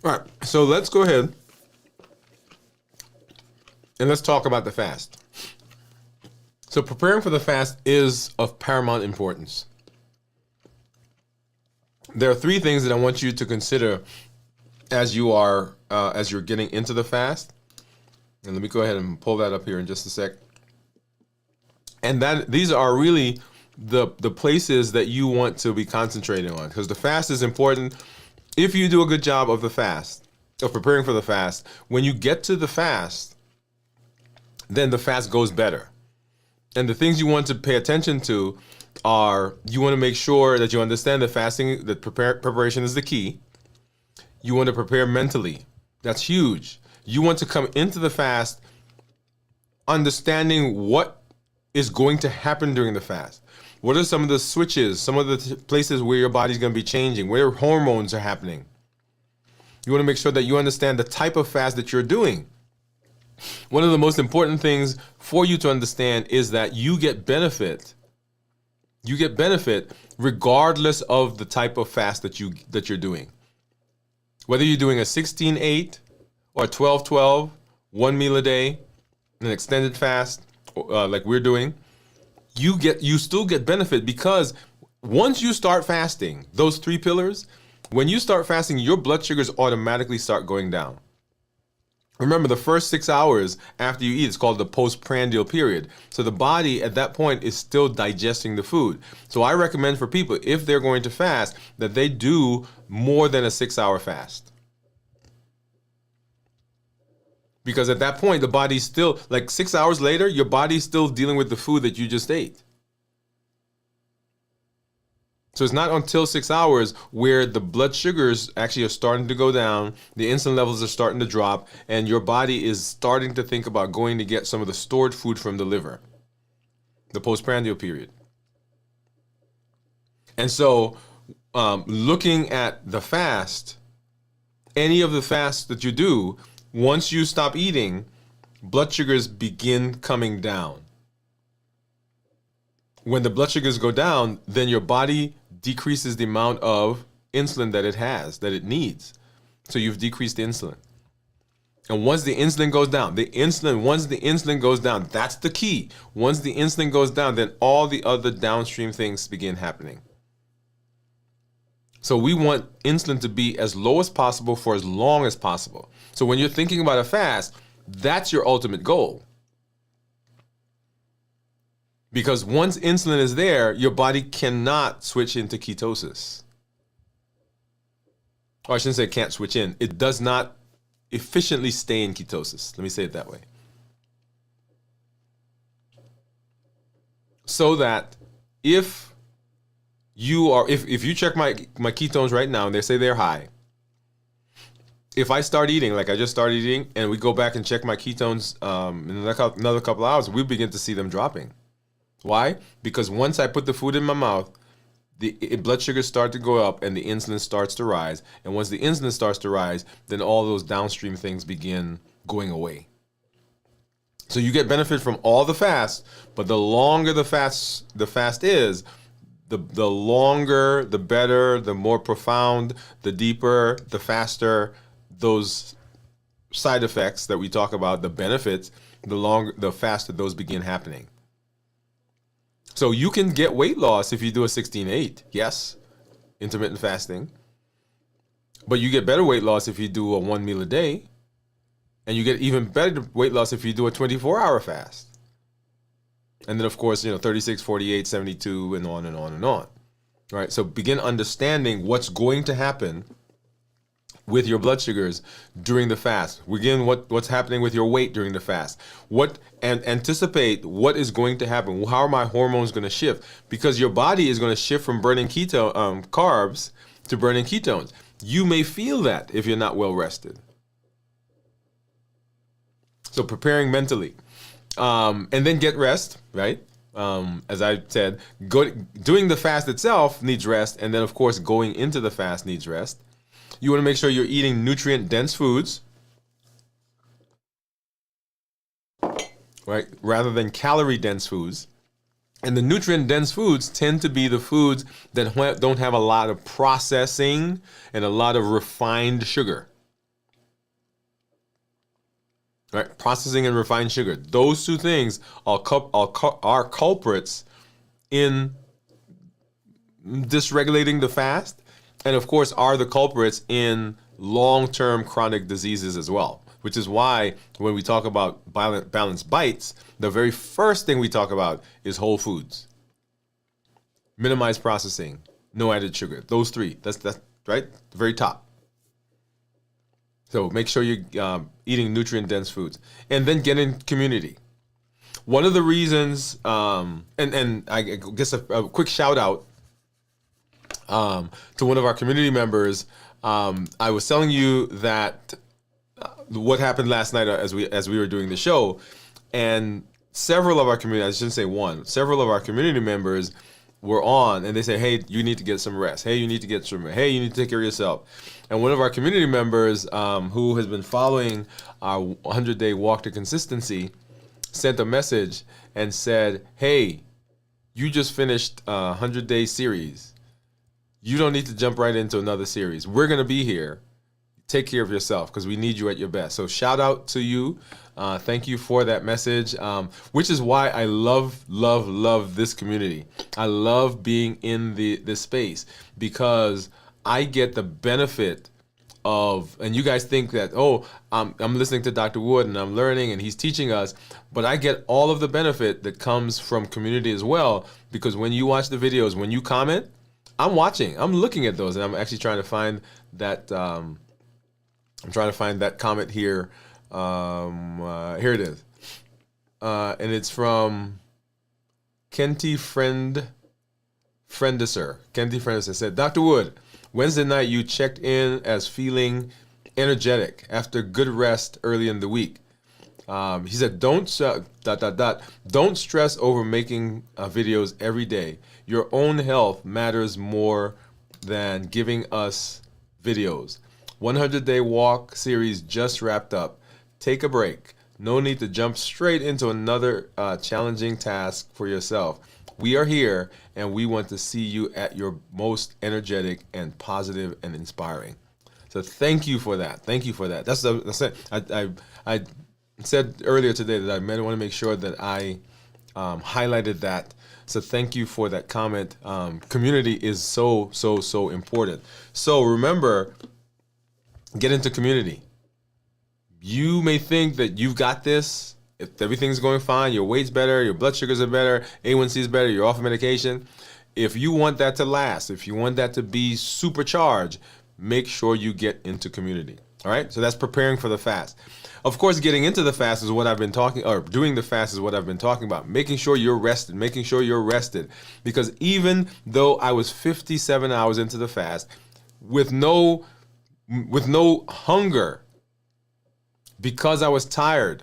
All right, so let's go ahead and let's talk about the fast. So preparing for the fast is of paramount importance. There are 3 things that I want you to consider as you're getting into the fast. And let me go ahead and pull that up here in just a sec. And these are really the places that you want to be concentrating on, because the fast is important. If you do a good job of the fast, of preparing for the fast, when you get to the fast, then the fast goes better. And the things you want to pay attention to are, you want to make sure that you understand that fasting, that preparation is the key. You want to prepare mentally. That's huge. You want to come into the fast understanding what is going to happen during the fast. What are some of the switches, some of the places where your body's going to be changing, where hormones are happening? You want to make sure that you understand the type of fast that you're doing. One of the most important things for you to understand is that you get benefit. You get benefit regardless of the type of fast that you're doing. Whether you're doing a 16-8 or a 12-12, one meal a day, an extended fast, like we're doing, you still get benefit, because once you start fasting, those 3 pillars, when you start fasting, your blood sugars automatically start going down. Remember, the first 6 hours after you eat, it's called the postprandial period. So the body at that point is still digesting the food. So I recommend for people, if they're going to fast, that they do more than a 6-hour fast. Because at that point, the body's still, like 6 hours later, your body's still dealing with the food that you just ate. So it's not until 6 hours where the blood sugars actually are starting to go down, the insulin levels are starting to drop, and your body is starting to think about going to get some of the stored food from the liver, the postprandial period. And so looking at the fast, any of the fasts that you do, once you stop eating, blood sugars begin coming down. When the blood sugars go down, then your body decreases the amount of insulin that it needs. So you've decreased the insulin. And once the insulin goes down, that's the key. Once the insulin goes down, then all the other downstream things begin happening. So we want insulin to be as low as possible for as long as possible. So when you're thinking about a fast, that's your ultimate goal. Because once insulin is there, your body cannot switch into ketosis. Or I shouldn't say can't switch in. It does not efficiently stay in ketosis. Let me say it that way. So that if you check my ketones right now and they say they're high, if I start eating, like I just started eating, and we go back and check my ketones in another couple hours, we begin to see them dropping. Why? Because once I put the food in my mouth, the blood sugars start to go up and the insulin starts to rise. And once the insulin starts to rise, then all those downstream things begin going away. So you get benefit from all the fast, but the longer the fast is, the longer, the better, the more profound, the deeper, the faster those side effects that we talk about, the benefits, the faster those begin happening. So you can get weight loss if you do a 16-8, yes, intermittent fasting. But you get better weight loss if you do a 1 meal a day. And you get even better weight loss if you do a 24-hour fast. And then, of course, 36, 48, 72, and on and on and on. All right, so begin understanding what's going to happen with your blood sugars during the fast. Begin what's happening with your weight during the fast. And anticipate what is going to happen. How are my hormones going to shift? Because your body is going to shift from burning carbs to burning ketones. You may feel that if you're not well rested. So preparing mentally, and then get rest, right? As I said, doing the fast itself needs rest, and then of course going into the fast needs rest. You want to make sure you're eating nutrient-dense foods, right, rather than calorie-dense foods. And the nutrient-dense foods tend to be the foods that don't have a lot of processing and a lot of refined sugar. Right? Processing and refined sugar. Those two things are culprits in dysregulating the fast, and of course are the culprits in long-term chronic diseases as well. Which is why when we talk about balanced bites, the very first thing we talk about is whole foods. Minimize processing, no added sugar. Those three. That's right? The very top. So make sure you're eating nutrient-dense foods. And then get in community. One of the reasons, and I guess a quick shout out to one of our community members. I was telling you that what happened last night as we were doing the show, and several of our community, I shouldn't say one, several of our community members were on, and they say, hey, you need to get some rest. Hey, you need to get some rest. Hey, you need to take care of yourself. And one of our community members who has been following our 100-day walk to consistency sent a message and said, hey, you just finished a 100-day series. You don't need to jump right into another series. We're going to be here. Take care of yourself because we need you at your best. So shout out to you. Thank you for that message, which is why I love this community. I love being in this space because I get the benefit of, and you guys think that, oh, I'm listening to Dr. Woode and I'm learning and he's teaching us, but I get all of the benefit that comes from community as well, because when you watch the videos, when you comment, I'm watching, I'm looking at those, and I'm actually trying to find that, I'm trying to find that comment here. Here it is. And it's from Kenty Friendiser. Kenty Friendiser said, Dr. Woode, Wednesday night you checked in as feeling energetic after good rest early in the week. He said, don't stress over making videos every day. Your own health matters more than giving us videos. 100-day walk series just wrapped up. Take a break. No need to jump straight into another challenging task for yourself. We are here and we want to see you at your most energetic and positive and inspiring. So thank you for that. Thank you for that. That's it. I said earlier today that I want to make sure that I highlighted that. So thank you for that comment. Community is so important. So remember, get into community. You may think that you've got this. If everything's going fine, your weight's better, your blood sugars are better, A1C is better, you're off of medication. If you want that to last, if you want that to be supercharged, make sure you get into community. All right? So that's preparing for the fast. Of course, getting into the fast is what I've been talking, or doing the fast is what I've been talking about. Making sure you're rested, Because even though I was 57 hours into the fast with no hunger, because I was tired,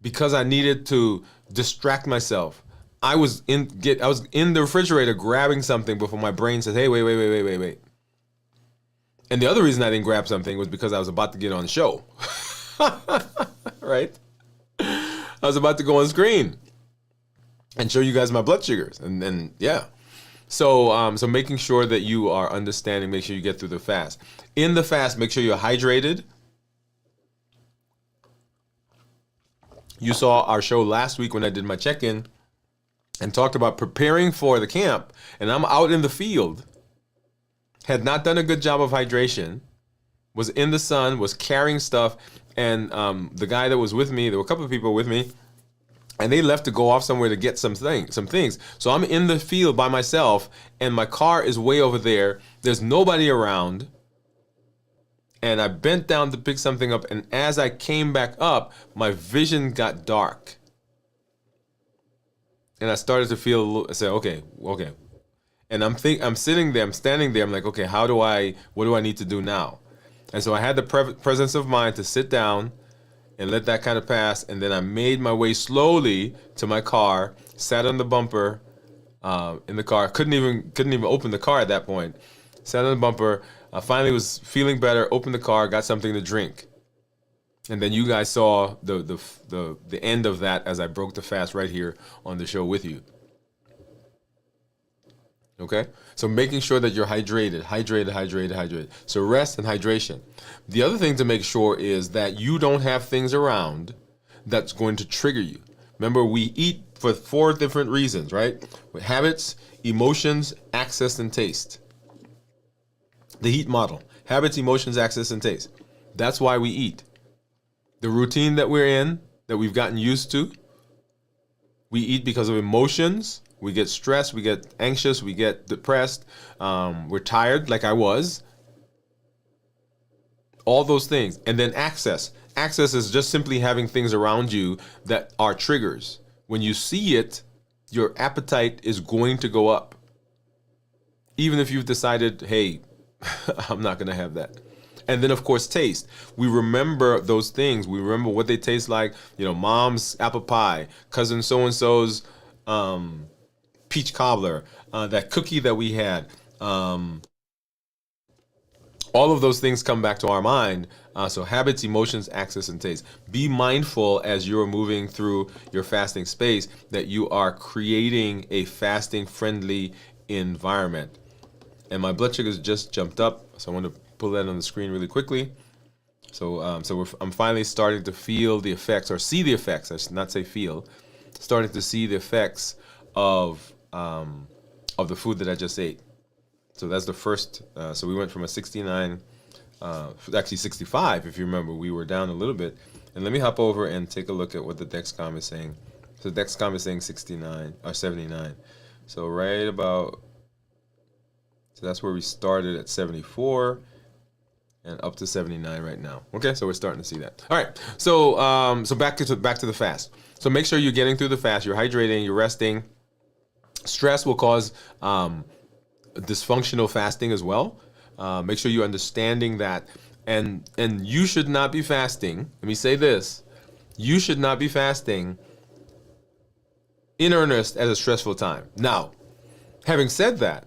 because I needed to distract myself, I was in the refrigerator grabbing something before my brain said, hey, wait. And the other reason I didn't grab something was because I was about to get on the show. Right? I was about to go on screen and show you guys my blood sugars. And yeah. So making sure that you are understanding, make sure you get through the fast. In the fast, make sure you're hydrated. You saw our show last week when I did my check-in and talked about preparing for the camp. And I'm out in the field, had not done a good job of hydration, was in the sun, was carrying stuff. And the guy that was with me, there were a couple of people with me, and they left to go off somewhere to get some things. So I'm in the field by myself, and my car is way over there. There's nobody around. And I bent down to pick something up, and as I came back up, my vision got dark. And I started to feel a little, I said, okay. And I'm standing there, I'm like, okay, what do I need to do now? And so I had the presence of mind to sit down and let that kind of pass, and then I made my way slowly to my car, sat on the bumper in the car, couldn't even open the car at that point, sat on the bumper, I finally was feeling better, opened the car, got something to drink. And then you guys saw the end of that as I broke the fast right here on the show with you. Okay? So making sure that you're hydrated. So rest and hydration. The other thing to make sure is that you don't have things around that's going to trigger you. Remember, we eat for 4 different reasons, right? Habits, emotions, access, and taste. The HEAT model. Habits, emotions, access, and taste. That's why we eat. The routine that we're in, that we've gotten used to, we eat because of emotions. We get stressed, we get anxious, we get depressed, we're tired like I was. All those things. And then access. access is just simply having things around you that are triggers. When you see it, your appetite is going to go up. Even if you've decided, hey, I'm not going to have that. And then, of course, taste. We remember those things. We remember what they taste like. Mom's apple pie, cousin so-and-so's peach cobbler, that cookie that we had. All of those things come back to our mind. So habits, emotions, access, and taste. Be mindful as you're moving through your fasting space that you are creating a fasting-friendly environment. And my blood sugars just jumped up, so I want to pull that on the screen really quickly. So, I'm finally starting to feel the effects, or see the effects. I should not say feel. Starting to see the effects of the food that I just ate. So that's the first. So we went from a 69, actually 65, if you remember. We were down a little bit. And let me hop over and take a look at what the Dexcom is saying. So Dexcom is saying 69 or 79. So right about. So that's where we started at 74 and up to 79 right now. Okay, so we're starting to see that. All right, so back to the fast. So make sure you're getting through the fast. You're hydrating. You're resting. Stress will cause dysfunctional fasting as well. Make sure you're understanding that, and you should not be fasting. Let me say this: you should not be fasting in earnest at a stressful time. Now, having said that,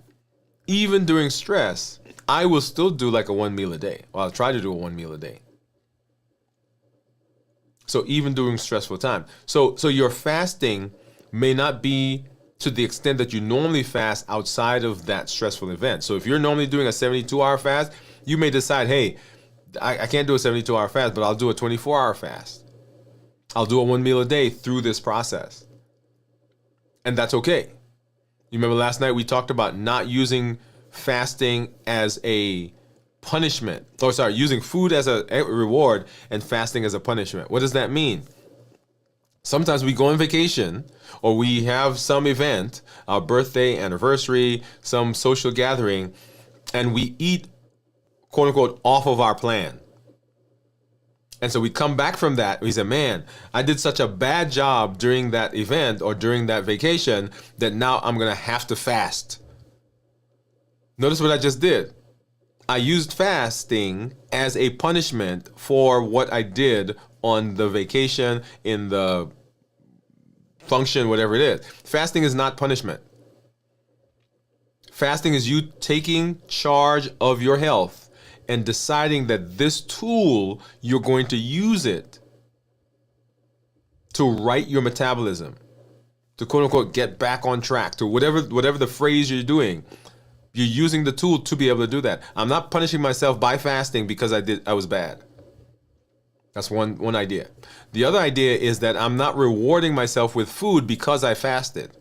even during stress, I will still do like a 1 meal a day. Well, I'll try to do a 1 meal a day. So even during stressful time. So your fasting may not be to the extent that you normally fast outside of that stressful event. So if you're normally doing a 72-hour fast, you may decide, hey, I can't do a 72-hour fast, but I'll do a 24-hour fast. I'll do a 1 meal a day through this process. And that's okay. You remember last night we talked about not using fasting as a punishment. Using food as a reward and fasting as a punishment. What does that mean? Sometimes we go on vacation or we have some event, our birthday, anniversary, some social gathering, and we eat, quote unquote, off of our plan. And so we come back from that, we say, man, I did such a bad job during that event or during that vacation that now I'm going to have to fast. Notice what I just did. I used fasting as a punishment for what I did on the vacation, in the function, whatever it is. Fasting is not punishment. Fasting is you taking charge of your health and deciding that this tool, you're going to use it to right your metabolism, to quote unquote get back on track, to whatever the phrase you're doing. You're using the tool to be able to do that. I'm not punishing myself by fasting because I was bad. That's one idea. The other idea is that I'm not rewarding myself with food because I fasted.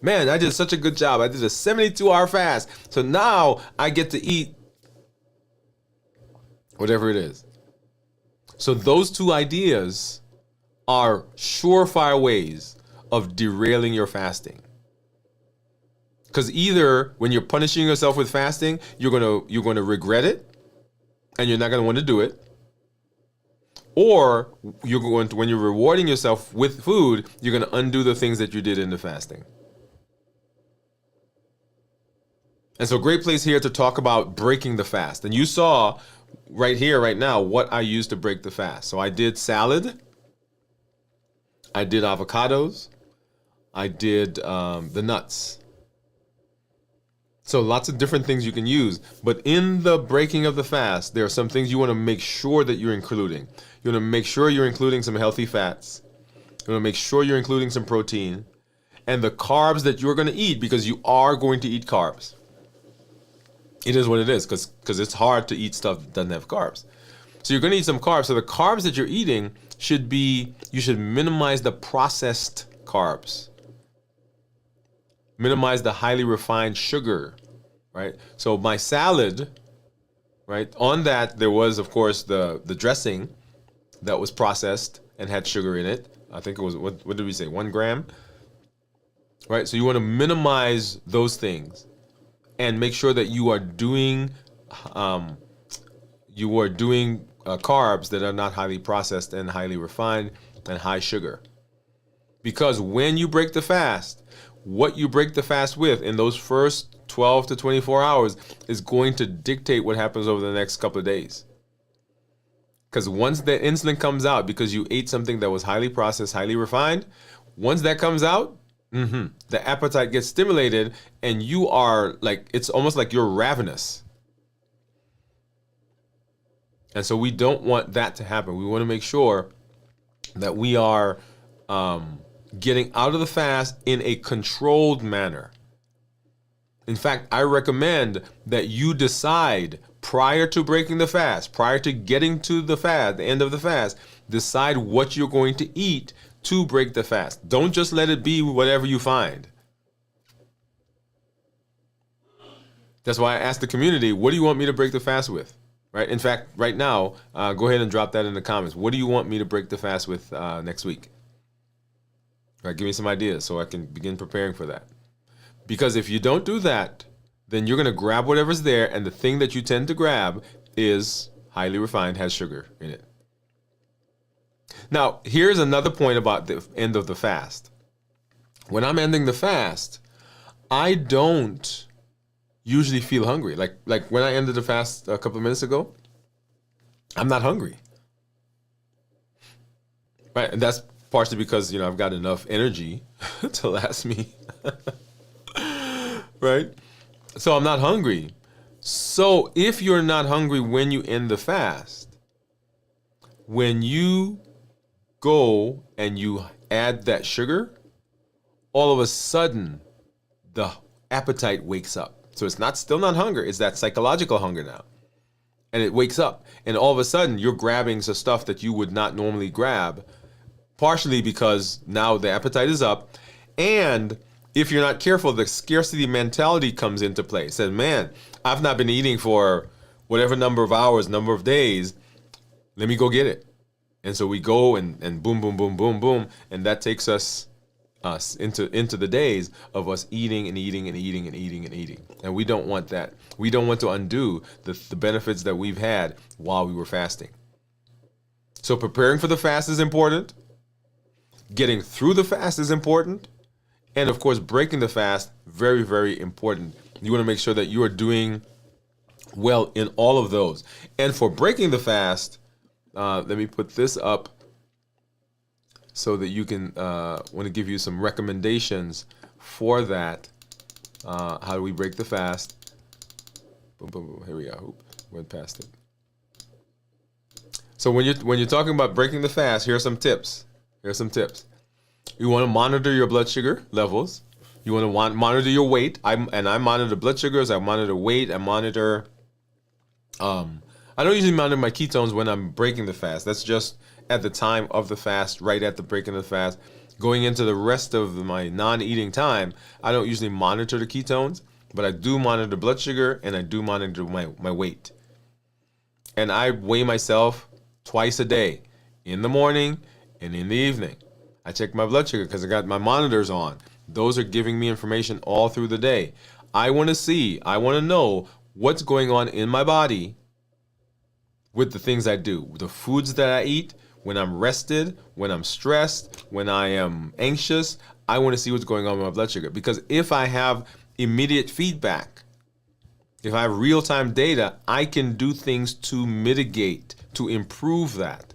Man, I did such a good job. I did a 72-hour fast. So now I get to eat whatever it is. So those two ideas are surefire ways of derailing your fasting. Because either when you're punishing yourself with fasting, you're gonna regret it, and you're not gonna want to do it, or when you're rewarding yourself with food, you're gonna undo the things that you did in the fasting. And so, great place here to talk about breaking the fast. And you saw right here, right now, what I used to break the fast. So I did salad, I did avocados, I did the nuts. So lots of different things you can use. But in the breaking of the fast, there are some things you want to make sure that you're including. You want to make sure you're including some healthy fats. You want to make sure you're including some protein. And the carbs that you're going to eat, because you are going to eat carbs. It is what it is, because it's hard to eat stuff that doesn't have carbs. So you're going to eat some carbs. So the carbs that you're eating you should minimize the processed carbs. Minimize the highly refined sugar, right? So my salad, right, on that there was, of course, the dressing that was processed and had sugar in it. I think it was, what did we say, 1 gram? Right, so you want to minimize those things and make sure that you are doing carbs that are not highly processed and highly refined and high sugar. Because when you break the fast, what you break the fast with in those first 12 to 24 hours is going to dictate what happens over the next couple of days. Because once the insulin comes out, because you ate something that was highly processed, highly refined, once that comes out, the appetite gets stimulated, and you are like, it's almost like you're ravenous. And so we don't want that to happen. We want to make sure that we are getting out of the fast in a controlled manner. In fact, I recommend that you decide prior to breaking the fast, prior to getting to the fast, the end of the fast, decide what you're going to eat to break the fast. Don't just let it be whatever you find. That's why I asked the community, what do you want me to break the fast with? Right? In fact, right now, go ahead and drop that in the comments. What do you want me to break the fast with next week? Right, give me some ideas so I can begin preparing for that. Because if you don't do that, then you're going to grab whatever's there, and the thing that you tend to grab is highly refined, has sugar in it. Now, here's another point about the end of the fast. When I'm ending the fast, I don't usually feel hungry. Like when I ended the fast a couple of minutes ago, I'm not hungry. Right, and that's partially because, I've got enough energy to last me. Right? So I'm not hungry. So if you're not hungry when you end the fast, when you go and you add that sugar, all of a sudden the appetite wakes up. So it's still not hunger, it's that psychological hunger now. And it wakes up. And all of a sudden you're grabbing some stuff that you would not normally grab, partially because now the appetite is up. And if you're not careful, the scarcity mentality comes into play. It says, man, I've not been eating for whatever number of hours, number of days. Let me go get it. And so we go and boom, boom, boom, boom, boom. And that takes us into the days of us eating and eating and eating and eating and eating. And we don't want that. We don't want to undo the benefits that we've had while we were fasting. So preparing for the fast is important. Getting through the fast is important. And of course, breaking the fast, very, very important. You want to make sure that you are doing well in all of those. And for breaking the fast, let me put this up so that you can, want to give you some recommendations for that. How do we break the fast? Boom, boom, boom. Here we go. Oop, went past it. So when you're talking about breaking the fast, here are some tips. You want to monitor your blood sugar levels. You want to monitor your weight. I monitor blood sugars. I monitor weight. I monitor. I don't usually monitor my ketones when I'm breaking the fast. That's just at the time of the fast, right at the breaking of the fast. Going into the rest of my non-eating time, I don't usually monitor the ketones, but I do monitor blood sugar and I do monitor my weight. And I weigh myself twice a day, in the morning and in the evening. I check my blood sugar because I got my monitors on. Those are giving me information all through the day. I want to know what's going on in my body with the things I do, the foods that I eat, when I'm rested, when I'm stressed, when I am anxious. I want to see what's going on with my blood sugar. Because if I have immediate feedback, if I have real-time data, I can do things to mitigate, to improve that.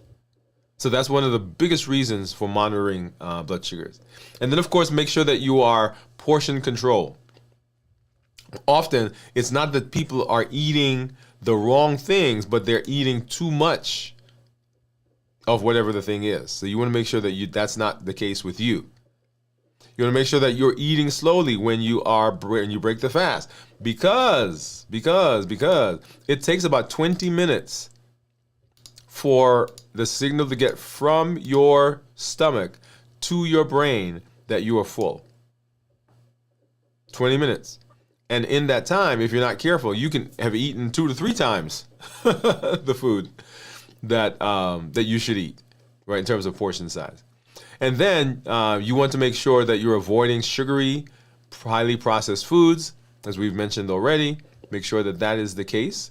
So that's one of the biggest reasons for monitoring blood sugars. And then, of course, make sure that you are portion control. Often, it's not that people are eating the wrong things, but they're eating too much of whatever the thing is. So you want to make sure that that's not the case with you. You want to make sure that you're eating slowly when you break the fast, because it takes about 20 minutes for the signal to get from your stomach to your brain that you are full. 20 minutes. And in that time, if you're not careful, you can have eaten 2 to 3 times the food that you should eat, right, in terms of portion size. And then you want to make sure that you're avoiding sugary, highly processed foods, as we've mentioned already. Make sure that is the case.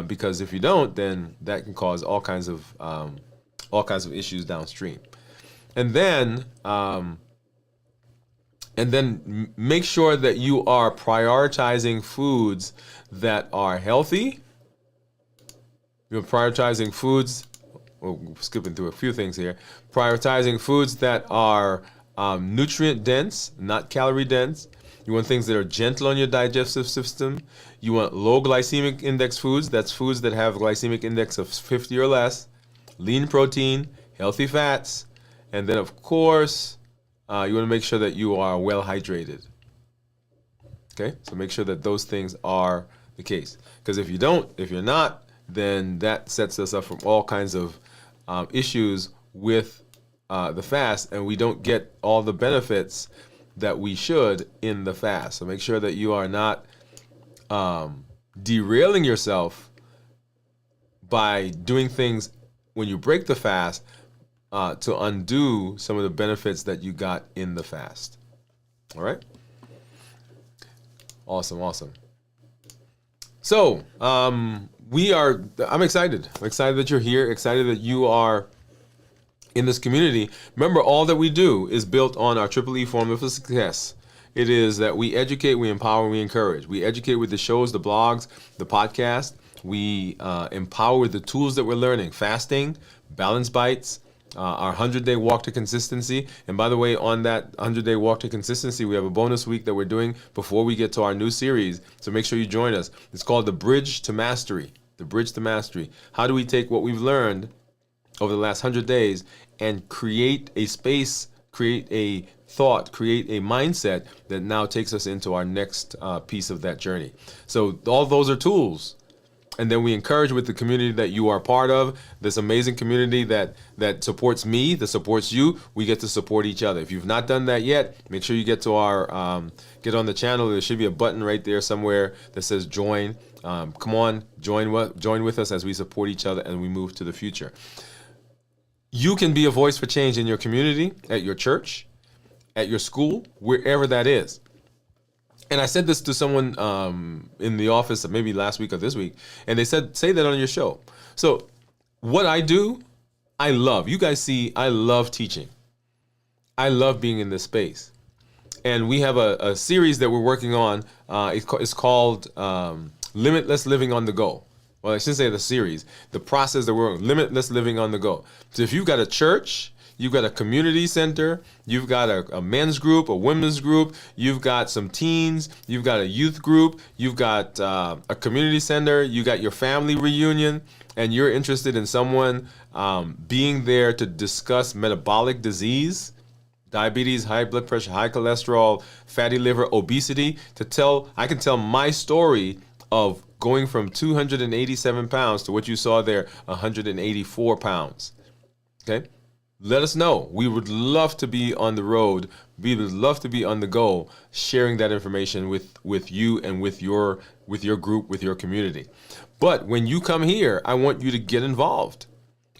because if you don't, then that can cause all kinds of issues downstream. And then make sure that you are prioritizing foods that are healthy. You're prioritizing foods. Well, skipping through a few things here. Prioritizing foods that are nutrient dense, not calorie dense. You want things that are gentle on your digestive system. You want low glycemic index foods. That's foods that have a glycemic index of 50 or less. Lean protein, healthy fats, and then of course, you want to make sure that you are well hydrated. Okay, so make sure that those things are the case. Because if you're not, then that sets us up from all kinds of issues with the fast, and we don't get all the benefits that we should in the fast. So make sure that you are not derailing yourself by doing things when you break the fast to undo some of the benefits that you got in the fast. All right? Awesome. So I'm excited. I'm excited that you're here, excited that you are in this community. Remember, all that we do is built on our Triple E formula for success. It is that we educate, we empower, we encourage. We educate with the shows, the blogs, the podcast. We empower with the tools that we're learning. Fasting, Balance Bites, our 100-day walk to consistency. And by the way, on that 100-day walk to consistency, we have a bonus week that we're doing before we get to our new series. So make sure you join us. It's called The Bridge to Mastery. The Bridge to Mastery. How do we take what we've learned over the last 100 days and create a space, create a thought, create a mindset that now takes us into our next piece of that journey. So all those are tools. And then we encourage with the community that you are part of, this amazing community that supports me, that supports you. We get to support each other. If you've not done that yet, make sure you get to our, get on the channel. There should be a button right there somewhere that says join. Come on, join with us as we support each other and we move to the future. You can be a voice for change in your community, at your church, at your school, wherever that is. And I said this to someone in the office maybe last week or this week, and they said, say that on your show. So what I do, I love. You guys see, I love teaching. I love being in this space. And we have a series that we're working on. It's called Limitless Living on the Go. Well, I shouldn't say the series. The process that we're on, Limitless Living on the Go. So if you've got a church, you've got a community center, you've got a men's group, a women's group, you've got some teens, you've got a youth group, you've got a community center, you got your family reunion, and you're interested in someone being there to discuss metabolic disease, diabetes, high blood pressure, high cholesterol, fatty liver, obesity, I can tell my story of going from 287 pounds to what you saw there, 184 pounds. Okay? Let us know. We would love to be on the road. We would love to be on the go, sharing that information with you and with your group, with your community. But when you come here, I want you to get involved.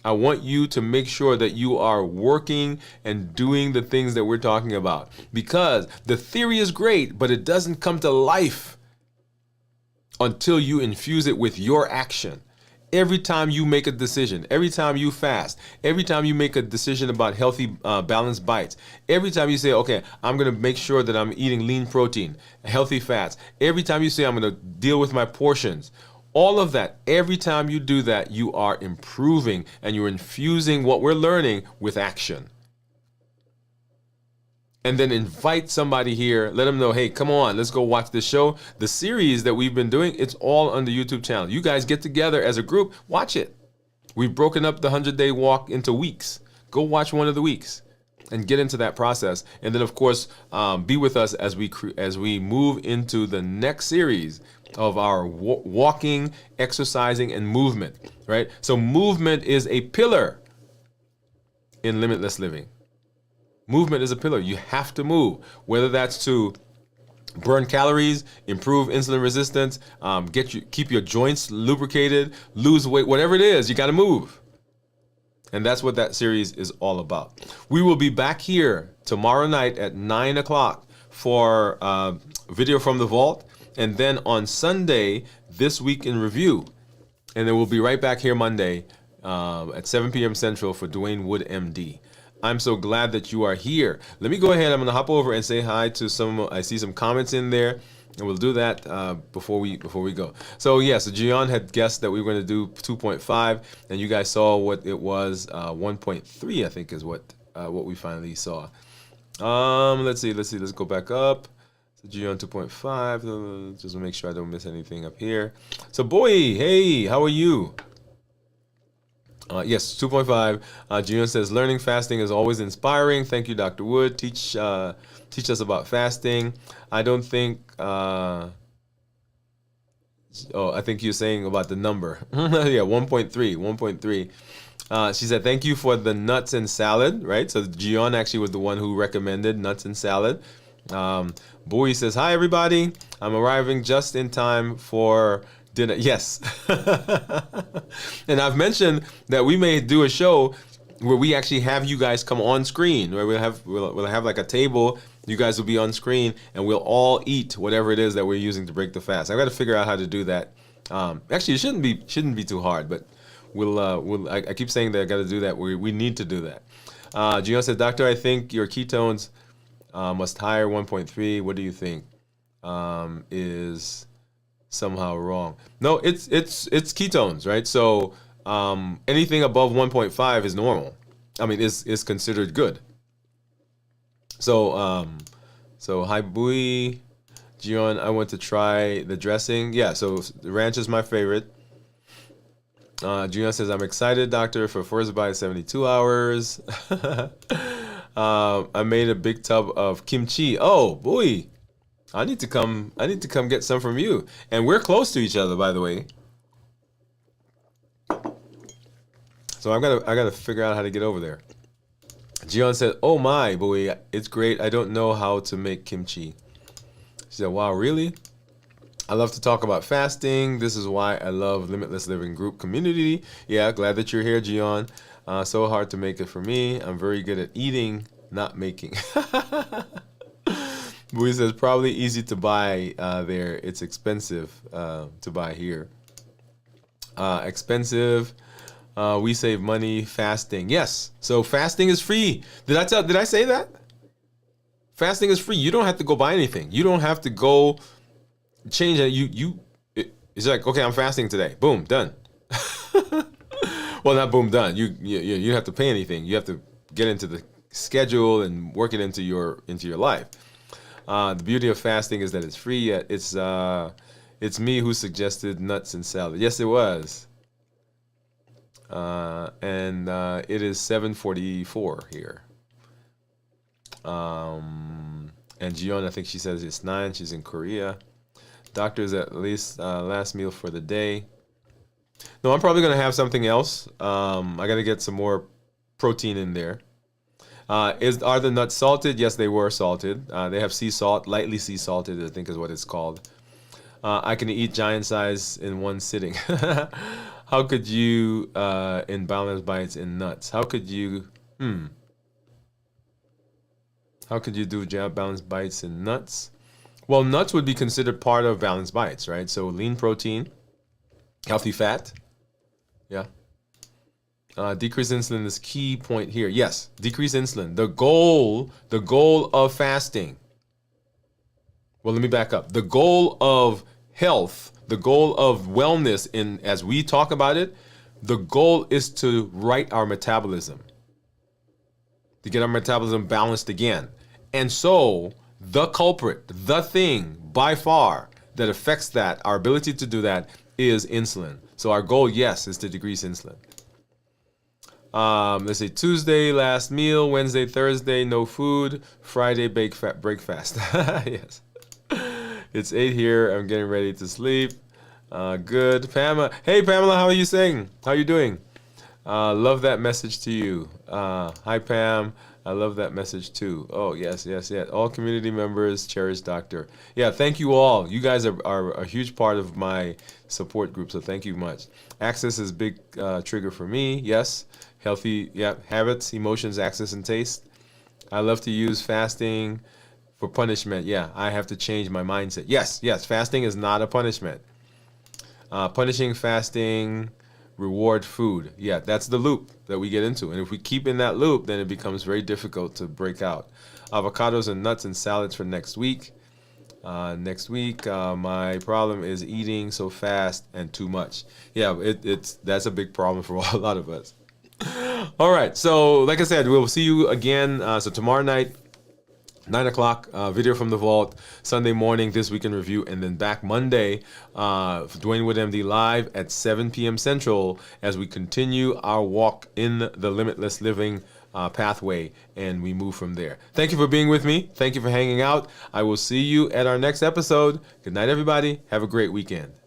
I want you to make sure that you are working and doing the things that we're talking about. Because the theory is great, but it doesn't come to life until you infuse it with your action. Every time you make a decision, every time you fast, every time you make a decision about healthy balanced bites, every time you say, okay, I'm going to make sure that I'm eating lean protein, healthy fats, every time you say I'm going to deal with my portions, all of that, every time you do that, you are improving and you're infusing what we're learning with action. And then invite somebody here, let them know, hey, come on, let's go watch this show. The series that we've been doing, it's all on the YouTube channel. You guys get together as a group, watch it. We've broken up the 100-day walk into weeks. Go watch one of the weeks and get into that process. And then, of course, be with us as we move into the next series of our walking, exercising, and movement, right? So movement is a pillar in limitless living. Movement is a pillar. You have to move, whether that's to burn calories, improve insulin resistance, keep your joints lubricated, lose weight, whatever it is, you got to move. And that's what that series is all about. We will be back here tomorrow night at 9 o'clock for Video from the Vault. And then on Sunday, This Week in Review. And then we'll be right back here Monday at 7 p.m. Central for Dwain Woode, MD. I'm so glad that you are here. Let me go ahead. I'm going to hop over and say hi to some. I see some comments in there, and we'll do that before we go. So so Gian had guessed that we were going to do 2.5, and you guys saw what it was. 1.3, I think, is what we finally saw. Let's see. Let's go back up. So Gian 2.5. Just to make sure I don't miss anything up here. So Boy, hey, how are you? Yes, 2.5. Gian says, learning fasting is always inspiring. Thank you, Dr. Woode. Teach us about fasting. I don't think, I think you're saying about the number. Yeah, 1.3. She said, thank you for the nuts and salad, right? So Gian actually was the one who recommended nuts and salad. Bowie says, hi, everybody. I'm arriving just in time for dinner. Yes. And I've mentioned that we may do a show where we actually have you guys come on screen, where we'll have like a table. You guys will be on screen, and we'll all eat whatever it is that we're using to break the fast. I've got to figure out how to do that. Actually, it shouldn't be too hard, but I keep saying that I got to do that. We need to do that. Gio said, Doctor, I think your ketones must higher 1.3. What do you think? Is somehow wrong? No, it's ketones, right? So anything above 1.5 is normal. I mean, is considered good. So hi Bui, Gian, I want to try the dressing. Yeah, so the ranch is my favorite. Gian says, I'm excited, doctor, for first bite 72 hours. I made a big tub of kimchi. Oh, boy. I need to come get some from you. And we're close to each other, by the way. So I gotta figure out how to get over there. Gian said, oh my, boy, it's great. I don't know how to make kimchi. She said, wow, really? I love to talk about fasting. This is why I love Limitless Living Group community. Yeah, glad that you're here, Gian. So hard to make it for me. I'm very good at eating, not making. Bowie says, probably easy to buy there. It's expensive to buy here. Expensive. We save money fasting. Yes. So fasting is free. Did I say that? Fasting is free. You don't have to go buy anything. You don't have to go change it. It's like, okay, I'm fasting today. Boom, done. Well, not boom, done. You don't have to pay anything. You have to get into the schedule and work it into your life. The beauty of fasting is that it's free. It's me who suggested nuts and salad. Yes, it was. And it is 7:44 here. And Gion, I think she says it's 9. She's in Korea. Doctor's at least last meal for the day. No, I'm probably gonna have something else. I gotta get some more protein in there. Are the nuts salted? Yes, they were salted. They have sea salt, lightly sea salted, I think is what it's called. I can eat giant size in one sitting. How could you in balanced bites in nuts? How could you do balanced bites in nuts? Well, nuts would be considered part of balanced bites, right? So lean protein, healthy fat. Yeah. Decrease insulin is key point here. Yes, decrease insulin. The goal of fasting. Well, let me back up. The goal of health, the goal of wellness, as we talk about it, the goal is to right our metabolism, to get our metabolism balanced again. And so the culprit, the thing by far that affects that, our ability to do that, is insulin. So our goal, yes, is to decrease insulin. Let's say Tuesday, last meal. Wednesday, Thursday, no food. Friday, break fast. Yes. It's 8 here. I'm getting ready to sleep. Good. Pamela. Hey, Pamela, how are you saying? How are you doing? Love that message to you. Hi, Pam. I love that message too. Oh, yes. All community members cherish Doctor. Yeah, thank you all. You guys are a huge part of my support group, so thank you much. Access is a big trigger for me. Yes. Healthy, habits, emotions, access, and taste. I love to use fasting for punishment. Yeah, I have to change my mindset. Yes, fasting is not a punishment. Punishing fasting, reward food. Yeah, that's the loop that we get into. And if we keep in that loop, then it becomes very difficult to break out. Avocados and nuts and salads for next week. My problem is eating so fast and too much. Yeah, that's a big problem for a lot of us. All right, so like I said, we'll see you again. So tomorrow night, 9 o'clock, video from the vault. Sunday morning, This Week in Review, and then back Monday, Dwain Woode MD live at 7 p.m. Central as we continue our walk in the limitless living pathway, and we move from there. Thank you for being with me. Thank you for hanging out. I will see you at our next episode. Good night, everybody. Have a great weekend.